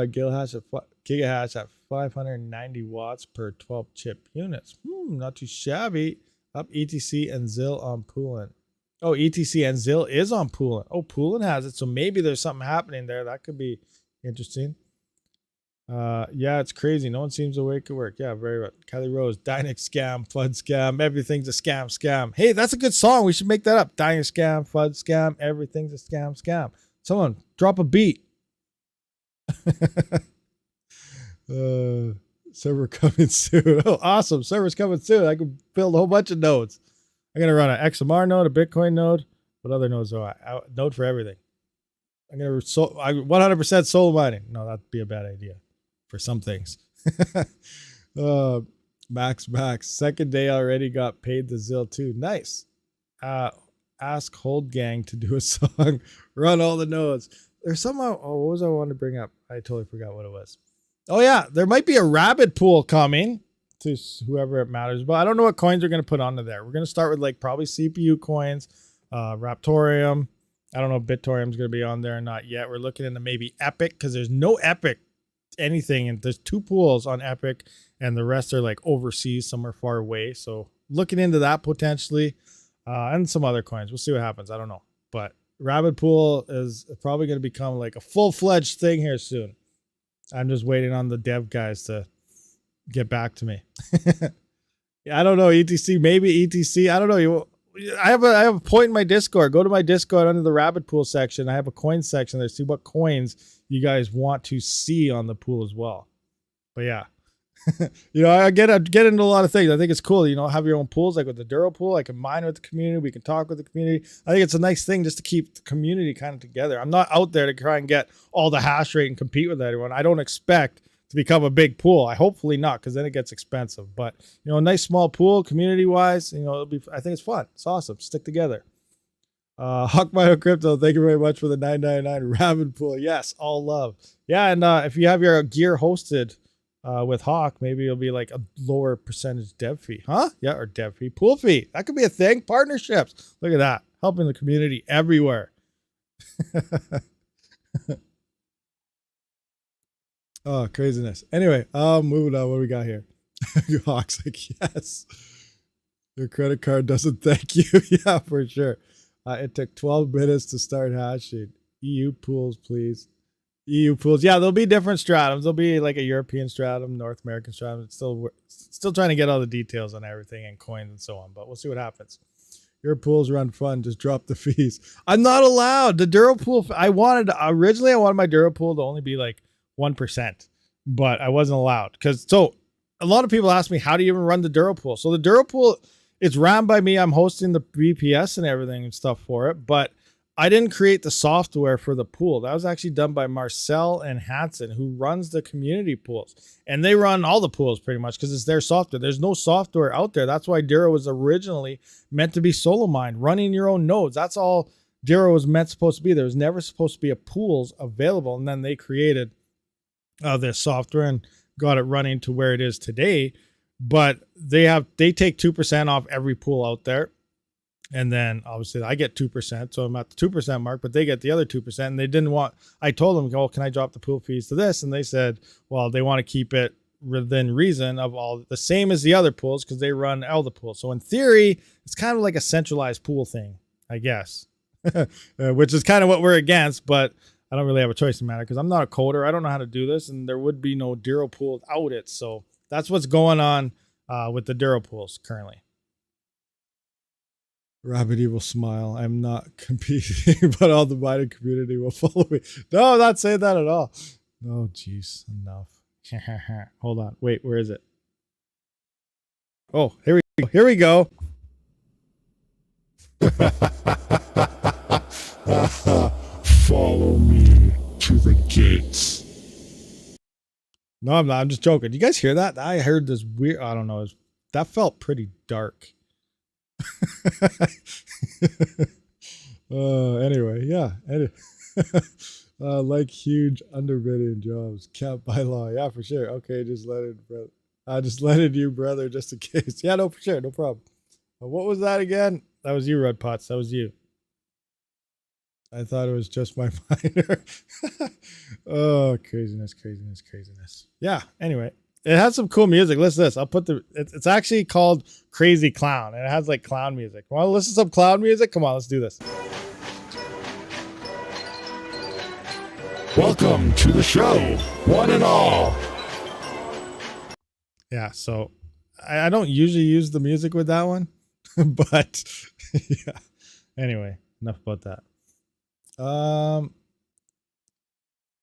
gigahash at 590 watts per 12 chip units. Not too shabby. Up ETC and ZIL on Poolin. Oh, ETC and ZIL is on Poolin. Oh, Poolin has it. So maybe there's something happening there. That could be interesting. Yeah, it's crazy. No one seems awake at work. Yeah, very well. Kelly Rose, Dynix scam, FUD scam. Everything's a scam. Hey, that's a good song. We should make that up. Dynix scam, FUD scam. Everything's a scam. Someone drop a beat. Server coming soon. Oh, awesome. Server's coming soon. I can build a whole bunch of nodes. I'm going to run an XMR node, a Bitcoin node. What other nodes do I? Node for everything. I'm going to 100% solo mining. No, that'd be a bad idea for some things. Max. Second day already got paid the ZIL too. Nice. Ask Hold Gang to do a song. Run all the nodes. There's somehow. Oh, what was I wanting to bring up? I totally forgot what it was. Oh yeah, there might be a Rabid pool coming to whoever it matters, but I don't know what coins we're going to put onto there. We're going to start with like probably CPU coins, Raptorium. I don't know if Bitorium's going to be on there or not yet. We're looking into maybe Epic because there's no Epic anything, and there's 2 pools on Epic, and the rest are like overseas, somewhere far away. So looking into that potentially, and some other coins. We'll see what happens. I don't know, but Rabid pool is probably going to become like a full-fledged thing here soon. I'm just waiting on the dev guys to get back to me. Yeah, I don't know. ETC, maybe ETC. I don't know. I have a point in my Discord. Go to my Discord under the Rabid pool section. I have a coin section there. See what coins you guys want to see on the pool as well. But yeah, I get into a lot of things. I think it's cool. Have your own pools, like with the Duro pool. I can mine with the community. We can talk with the community. I think it's a nice thing just to keep the community kind of together. I'm not out there to try and get all the hash rate and compete with everyone. I don't expect to become a big pool. I hopefully not, because then it gets expensive. But a nice small pool, community wise. It'll be. I think it's fun. It's awesome. Stick together. Hawkmino Crypto, thank you very much for the 999 Rabid pool. Yes, all love. Yeah, and if you have your gear hosted with Hawk, maybe it'll be like a lower percentage dev fee. Huh? Yeah, or dev fee. Pool fee. That could be a thing. Partnerships. Look at that. Helping the community everywhere. Oh, craziness. Anyway, moving on. What do we got here? Hawk's like, yes. Your credit card doesn't thank you. Yeah, for sure. It took 12 minutes to start hashing. EU pools, please. EU pools. Yeah, there'll be different stratums. There'll be like a European stratum, North American stratum. It's still trying to get all the details on everything and coins and so on, but we'll see what happens. Your pools run fun. Just drop the fees. I'm not allowed. The Duro pool, originally I wanted my Duro pool to only be like 1%, but I wasn't allowed so a lot of people ask me, how do you even run the Duro pool? So the Duro pool, it's ran by me. I'm hosting the VPS and everything and stuff for it, but I didn't create the software for the pool. That was actually done by Marcel and Hansen, who runs the community pools. And they run all the pools pretty much because it's their software. There's no software out there. That's why Duro was originally meant to be solo mined, running your own nodes. That's all Duro was supposed to be. There was never supposed to be a pools available. And then they created this software and got it running to where it is today. But they take 2% off every pool out there. And then obviously I get 2%. So I'm at the 2% mark, but they get the other 2%. And they didn't want, I told them, oh, can I drop the pool fees to this? And they said, well, they want to keep it within reason of all the same as the other pools because they run all the pools. So in theory, it's kind of like a centralized pool thing, I guess, which is kind of what we're against, but I don't really have a choice in the matter because I'm not a coder. I don't know how to do this, and there would be no Duro pool without it. So that's what's going on with the Duro pools currently. Rabid will smile. I'm not competing, but all the mining community will follow me. No, I'm not saying that at all. No, jeez, enough. Hold on. Wait, where is it? Oh, here we go. Here we go. Follow me to the gates. No, I'm not. I'm just joking. You guys hear that? I heard this weird. I don't know. That felt pretty dark. Anyway, yeah. Like huge underbidding jobs capped by law. Yeah, for sure. Okay, just let it, brother. I just let it, you brother, just in case. Yeah, no, for sure, no problem. What was that again? That was you, Red Pots. That was you. I thought it was just my miner. Oh, craziness, craziness, craziness. Yeah. Anyway, it has some cool music. Listen to this. I'll put the. It's actually called Crazy Clown, and it has like clown music. Want to listen to some clown music? Come on, let's do this. Welcome to the show, one and all. Yeah. So I don't usually use the music with that one, but yeah. Anyway, enough about that. What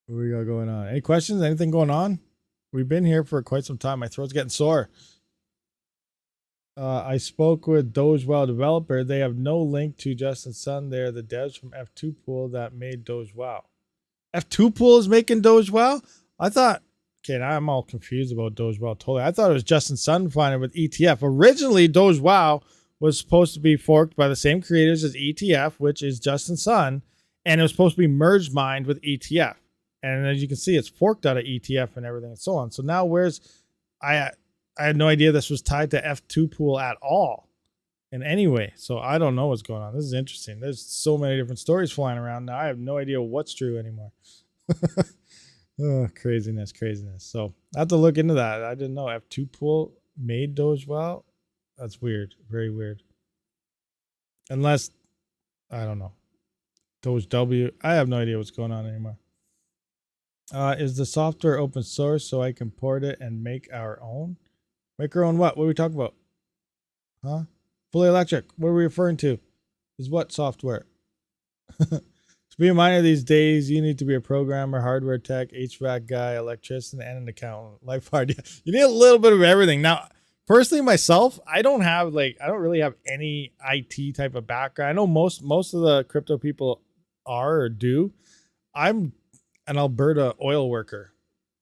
we got going on? Any questions? Anything going on? We've been here for quite some time. My throat's getting sore. I spoke with Dojewell developer. They have no link to Justin Sun. They're the devs from F2 Pool that made Dojewell. F2 Pool is making Dojewell? I thought, okay, now I'm all confused about Dojewell. Totally. I thought it was Justin Sun finding with ETF. Originally, Dojewell was supposed to be forked by the same creators as ETF, which is Justin Sun. And it was supposed to be merged mined with ETF. And as you can see, it's forked out of ETF and everything and so on. So now I had no idea this was tied to F2 Pool at all in any way. So I don't know what's going on. This is interesting. There's so many different stories flying around now. I have no idea what's true anymore. Oh, craziness, craziness. So I have to look into that. I didn't know F2 Pool made Dojewell. That's weird. Very weird. Unless, I don't know. Doge I have no idea what's going on anymore. Is the software open source so I can port it and make our own? Make our own what? What are we talking about? Huh? Fully electric. What are we referring to? Is what software? To be a miner these days, you need to be a programmer, hardware tech, HVAC guy, electrician, and an accountant. Life hard. Yeah. You need a little bit of everything. Now, personally, myself, I don't really have any IT type of background. I know most of the crypto people are or do. I'm an Alberta oil worker.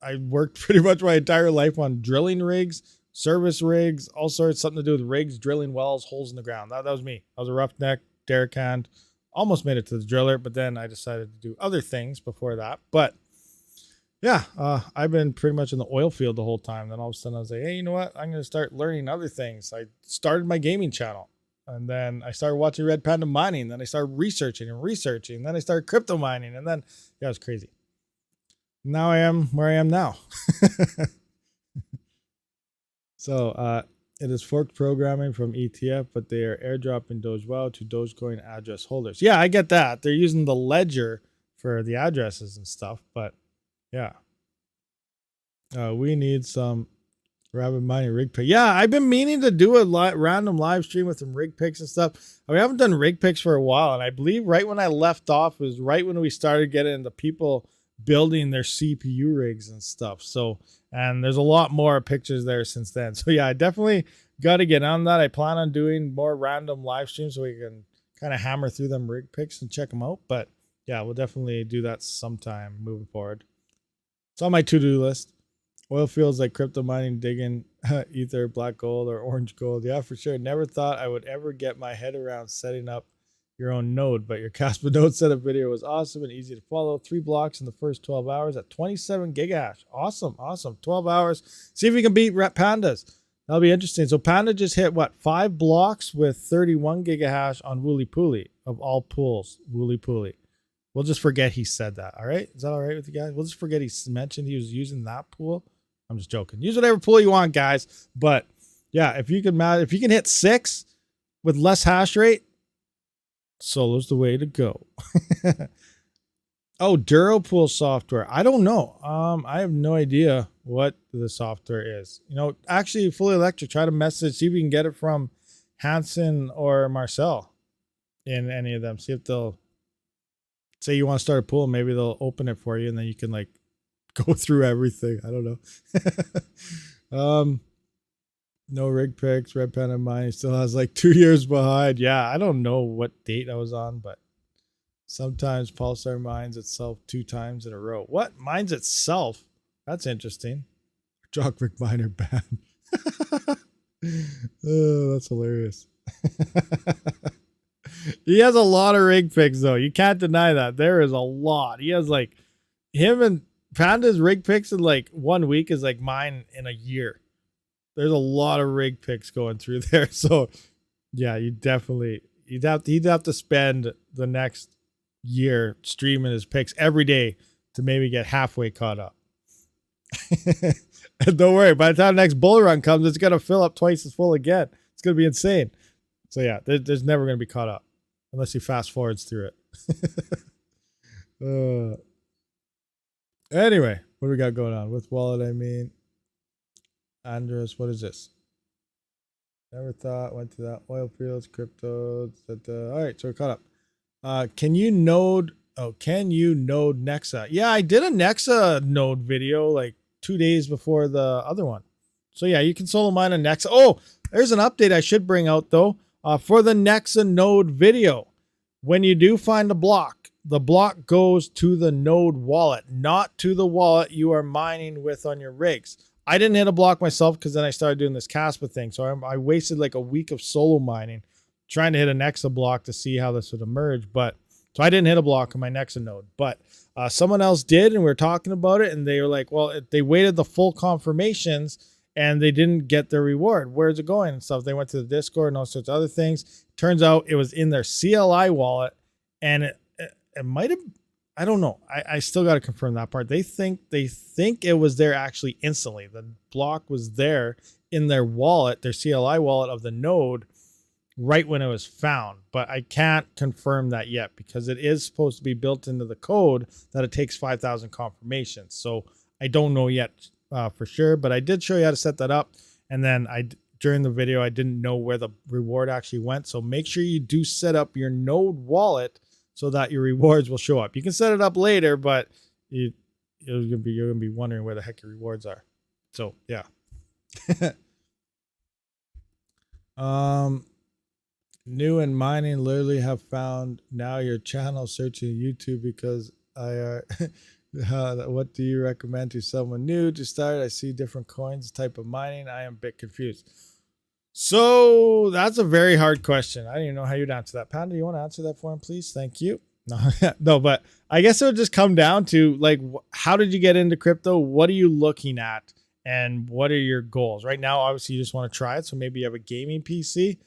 I worked pretty much my entire life on drilling rigs, service rigs, all sorts, something to do with rigs, drilling wells, holes in the ground. That was me. I was a roughneck, derrick hand. Almost made it to the driller, but then I decided to do other things before that. But yeah, I've been pretty much in the oil field the whole time. Then all of a sudden I was like, hey, you know what? I'm going to start learning other things. I started my gaming channel. And then I started watching Red Panda mining. Then I started researching. And then I started crypto mining. And then, yeah, it was crazy. Now I am where I am now. So it is forked programming from ETF, but they are airdropping Dojewell to Dogecoin address holders. Yeah, I get that. They're using the ledger for the addresses and stuff. But yeah, we need some RabidMining rig pick. Yeah, I've been meaning to do a random live stream with some rig picks and stuff. We haven't done rig picks for a while, and I believe right when I left off was right when we started getting into people building their CPU rigs and stuff. So, and there's a lot more pictures there since then. So yeah, I definitely got to get on that. I plan on doing more random live streams so we can kind of hammer through them rig picks and check them out. But yeah, we'll definitely do that sometime moving forward. It's on my to-do list. Oil fields like crypto mining, digging ether, black gold, or orange gold. Yeah, for sure. Never thought I would ever get my head around setting up your own node, but your Casper node setup video was awesome and easy to follow. 3 blocks in the first 12 hours at 27 gigahash. Awesome, awesome. 12 hours. See if you can beat Pandas. That'll be interesting. So Panda just hit, what, 5 blocks with 31 gigahash on Wooly Pooly of all pools. Wooly Pooly. We'll just forget he said that, all right? Is that all right with you guys? We'll just forget he mentioned he was using that pool. I'm just joking. Use whatever pool you want, guys. But yeah, if you can hit 6 with less hash rate, Solo's the way to go. Oh, DuroPool software. I don't know. I have no idea what the software is. You know, actually, Fully Electric, try to message, see if you can get it from Hanson or Marcel. in any of them. See if they'll say you want to start a pool, maybe they'll open it for you and then you can like go through everything. I don't know. No rig picks. Red Panda Mining still has like 2 years behind. Yeah, I don't know what date I was on, but sometimes Pulsar mines itself 2 times in a row. What? Mines itself? That's interesting. Jockvic miner ban. Oh, that's hilarious. He has a lot of rig picks though. You can't deny that. There is a lot. He has like him and Panda's rig picks in like 1 week is like mine in a year. There's a lot of rig picks going through there. So yeah, he'd have to spend the next year streaming his picks every day to maybe get halfway caught up. And don't worry, by the time the next bull run comes, it's gonna fill up twice as full again. It's gonna be insane. So yeah, there's never gonna be caught up unless he fast forwards through it. Anyway, what do we got going on with wallet? I mean, Andres, what is this? Never thought. Went to that oil fields, crypto. All right, so we're caught up. Can you node Nexa? Yeah, I did a Nexa node video like 2 days before the other one. So yeah, you can solo mine a Nexa. Oh, there's an update I should bring out though. For the Nexa node video, when you do find the block goes to the node wallet, not to the wallet you are mining with on your rigs. I didn't hit a block myself because then I started doing this Caspa thing. So I wasted like a week of solo mining trying to hit a Nexa block to see how this would emerge. But so I didn't hit a block on my Nexa node, but someone else did, and we were talking about it, and they were like, well, they waited the full confirmations and they didn't get their reward. Where's it going and stuff? They went to the Discord and all sorts of other things. Turns out it was in their CLI wallet, and it might have, I don't know. I still got to confirm that part. They think it was there actually instantly. The block was there in their wallet, their CLI wallet of the node, right when it was found. But I can't confirm that yet because it is supposed to be built into the code that it takes 5,000 confirmations. So I don't know yet for sure, but I did show you how to set that up. And then during the video, I didn't know where the reward actually went. So make sure you do set up your node wallet so that your rewards will show up. You can set it up later, but you're gonna be wondering where the heck your rewards are. So yeah. New and mining literally have found now your channel searching YouTube because what do you recommend to someone new to start? I see different coins, type of mining. I am a bit confused. So that's a very hard question. I don't even know how you'd answer that. Panda, you want to answer that for him, please? Thank you. No, but I guess it would just come down to like, how did you get into crypto? What are you looking at? And what are your goals? Right now, obviously, you just want to try it. So maybe you have a gaming PC.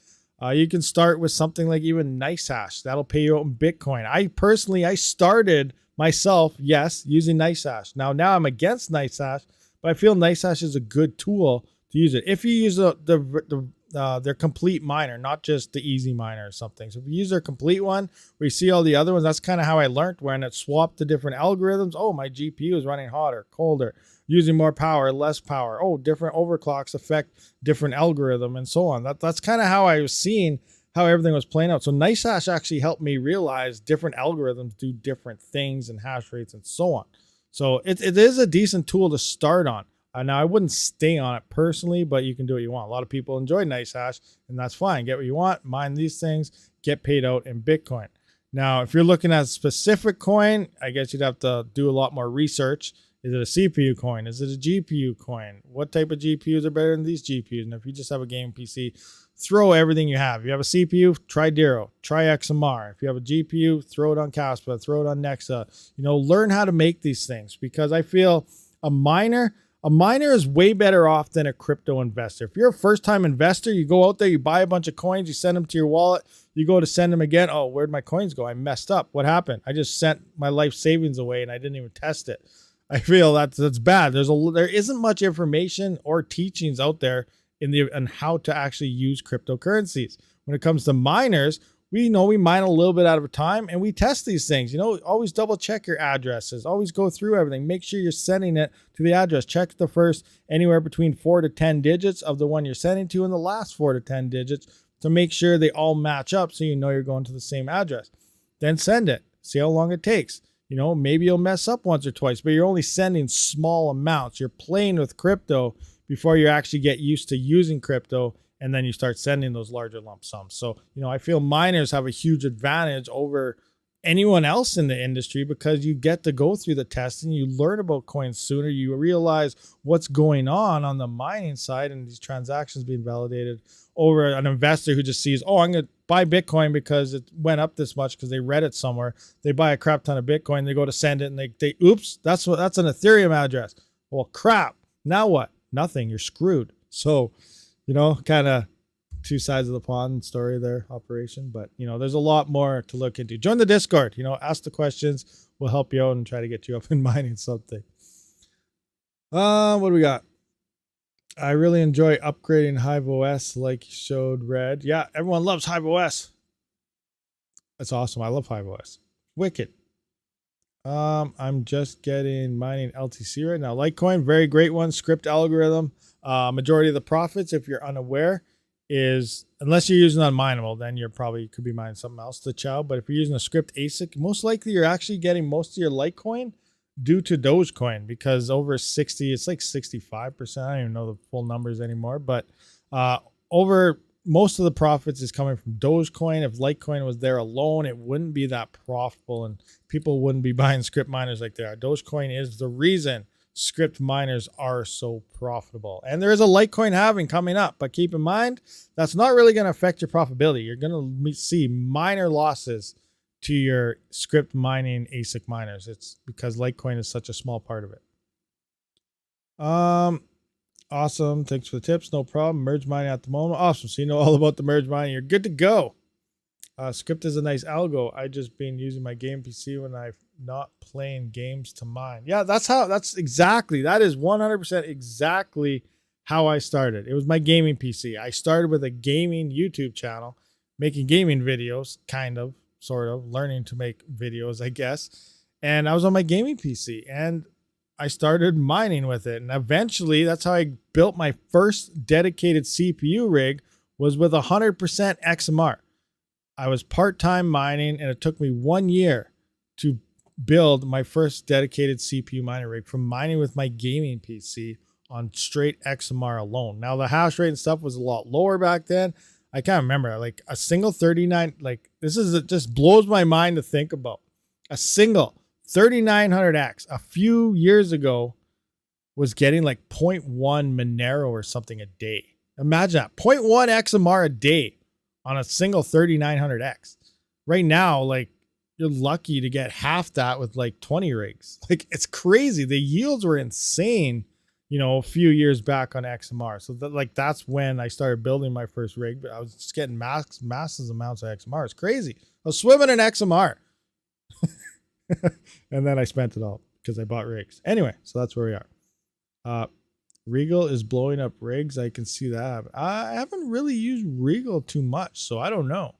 You can start with something like even NiceHash. That'll pay you out in Bitcoin. I started myself, yes, using NiceHash. Now I'm against NiceHash, but I feel NiceHash is a good tool to use it. If you use their complete miner, not just the easy miner or something. So if you use their complete one, where you see all the other ones, that's kind of how I learned when it swapped the different algorithms. Oh, my GPU is running hotter, colder, using more power, less power. Oh, different overclocks affect different algorithm and so on. That's kind of how I was seeing how everything was playing out. So NiceHash actually helped me realize different algorithms do different things and hash rates and so on. So it is a decent tool to start on. Now, I wouldn't stay on it personally, but you can do what you want. A lot of people enjoy NiceHash, and that's fine. Get what you want, mine these things, get paid out in Bitcoin. Now, if you're looking at a specific coin, I guess you'd have to do a lot more research. Is it a CPU coin? Is it a GPU coin? What type of GPUs are better than these GPUs? And if you just have a gaming PC, throw everything you have. If you have a CPU, try Dero, try XMR. If you have a GPU, throw it on Caspa, throw it on Nexa. Learn how to make these things, because I feel a miner is way better off than a crypto investor. If you're a first-time investor, you go out there, you buy a bunch of coins, you send them to your wallet, you go to send them again. Oh, where'd my coins go? I messed up. What happened? I just sent my life savings away and I didn't even test it. I feel that's bad. There isn't much information or teachings out there on how to actually use cryptocurrencies. When it comes to miners, we mine a little bit at a time and we test these things. Always double check your addresses. Always go through everything. Make sure you're sending it to the address. Check the first anywhere between 4 to 10 digits of the one you're sending to, and the last 4 to 10 digits to make sure they all match up so you know you're going to the same address. Then send it. See how long it takes. You know, maybe you'll mess up once or twice, but you're only sending small amounts. You're playing with crypto before you actually get used to using crypto, and then you start sending those larger lump sums. So, you know, I feel miners have a huge advantage over anyone else in the industry because you get to go through the testing, you learn about coins sooner, you realize what's going on the mining side and these transactions being validated over an investor who just sees, oh, I'm going to buy Bitcoin because it went up this much because they read it somewhere. They buy a crap ton of Bitcoin, they go to send it and they oops, that's an Ethereum address. Well, crap. Now what? Nothing. You're screwed. So, you know, kind of two sides of the pond story there, operation. But, you know, there's a lot more to look into. Join the Discord, you know, ask the questions. We'll help you out and try to get you up in mining something. What do we got? I really enjoy upgrading Hive OS like you showed Red. Yeah, everyone loves Hive OS. That's awesome. I love Hive OS. Wicked. I'm just getting mining LTC right now. Litecoin, very great one. Script algorithm. Majority of the profits, if you're unaware, is, unless you're using unmineable, then you're probably could be mining something else, the chow. But if you're using a script ASIC, most likely you're actually getting most of your Litecoin due to Dogecoin, because over 60, it's like 65%. I don't even know the full numbers anymore, but over most of the profits is coming from Dogecoin. If Litecoin was there alone, it wouldn't be that profitable and people wouldn't be buying script miners like they are. Dogecoin is the reason script miners are so profitable. And there is a Litecoin halving coming up, but keep in mind, that's not really going to affect your profitability. You're going to see minor losses to your script mining ASIC miners. It's because Litecoin is such a small part of it. Awesome. Thanks for the tips. No problem. Merge mining at the moment. Awesome. So you know all about the merge mining. You're good to go. Script is a nice algo. I just been using my game PC when I'm not playing games to mine. Yeah, that is 100% exactly how I started. It was my gaming PC. I started with a gaming YouTube channel, making gaming videos, kind of, sort of, learning to make videos, I guess. And I was on my gaming PC and I started mining with it. And eventually that's how I built my first dedicated CPU rig, was with 100% XMR. I was part-time mining and it took me 1 year to build my first dedicated CPU mining rig from mining with my gaming PC on straight XMR alone. Now the hash rate and stuff was a lot lower back then. I can't remember, like a single 39, like this is, it just blows my mind to think about. A single 3900X a few years ago was getting like 0.1 Monero or something a day. Imagine that, 0.1 XMR a day on a single 3900X. Right now, like you're lucky to get half that with like 20 rigs. Like it's crazy. The yields were insane, you know, a few years back on XMR. So that's when I started building my first rig, but I was just getting massive amounts of XMR. It's crazy. I was swimming in XMR. And then I spent it all because I bought rigs. Anyway, so that's where we are. Regal is blowing up rigs. I can see that. I haven't really used Regal too much, so I don't know.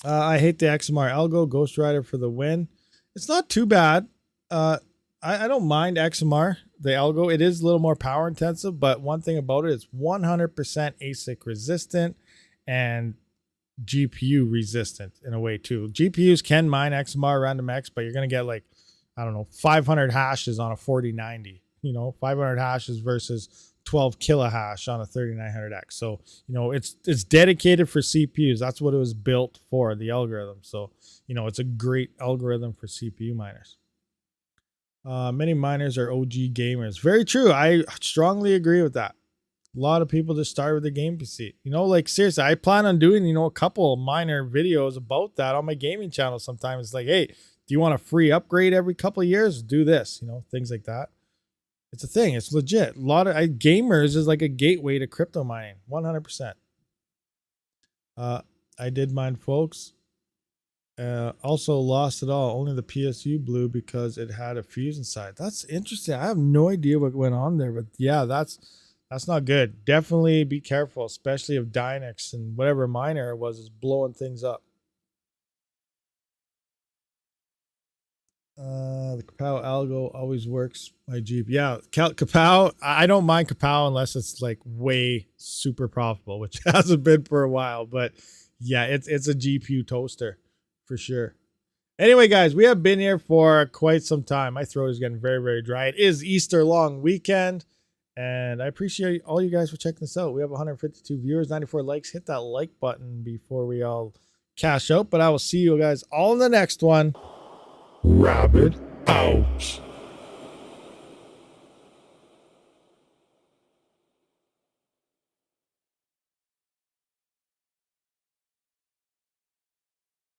I hate the XMR algo. Ghost Rider for the win. It's not too bad. I don't mind XMR, the algo. It is a little more power intensive, but one thing about it, it's 100% ASIC resistant and GPU resistant in a way too. GPUs can mine XMR random X, but you're going to get like, I don't know, 500 hashes on a 4090, you know, 500 hashes versus 12 kilohash on a 3900X. So, you know, it's dedicated for CPUs. That's what it was built for, the algorithm. So, you know, it's a great algorithm for CPU miners. Many miners are OG gamers. Very true. I strongly agree with that. A lot of people just start with a game PC. You know, like seriously, I plan on doing, you know, a couple of miner videos about that on my gaming channel sometime. It's like, hey, do you want a free upgrade every couple of years? Do this, you know, things like that. It's a thing. It's legit. A lot of gamers is like a gateway to crypto mining. 100%. I did mine, folks. Also lost it all. Only the PSU blew because it had a fuse inside. That's interesting. I have no idea what went on there, but yeah, that's not good. Definitely be careful, especially if Dynex and whatever miner it was is blowing things up. The capacity Kapow algo always works. My Jeep. Yeah, Kapow. I don't mind Kapow unless it's like way super profitable, which hasn't been for a while. But yeah, it's a GPU toaster for sure. Anyway, guys, we have been here for quite some time. My throat is getting very, very dry. It is Easter long weekend, and I appreciate all you guys for checking this out. We have 152 viewers, 94 likes. Hit that like button before we all cash out. But I will see you guys all in the next one. Rabid out.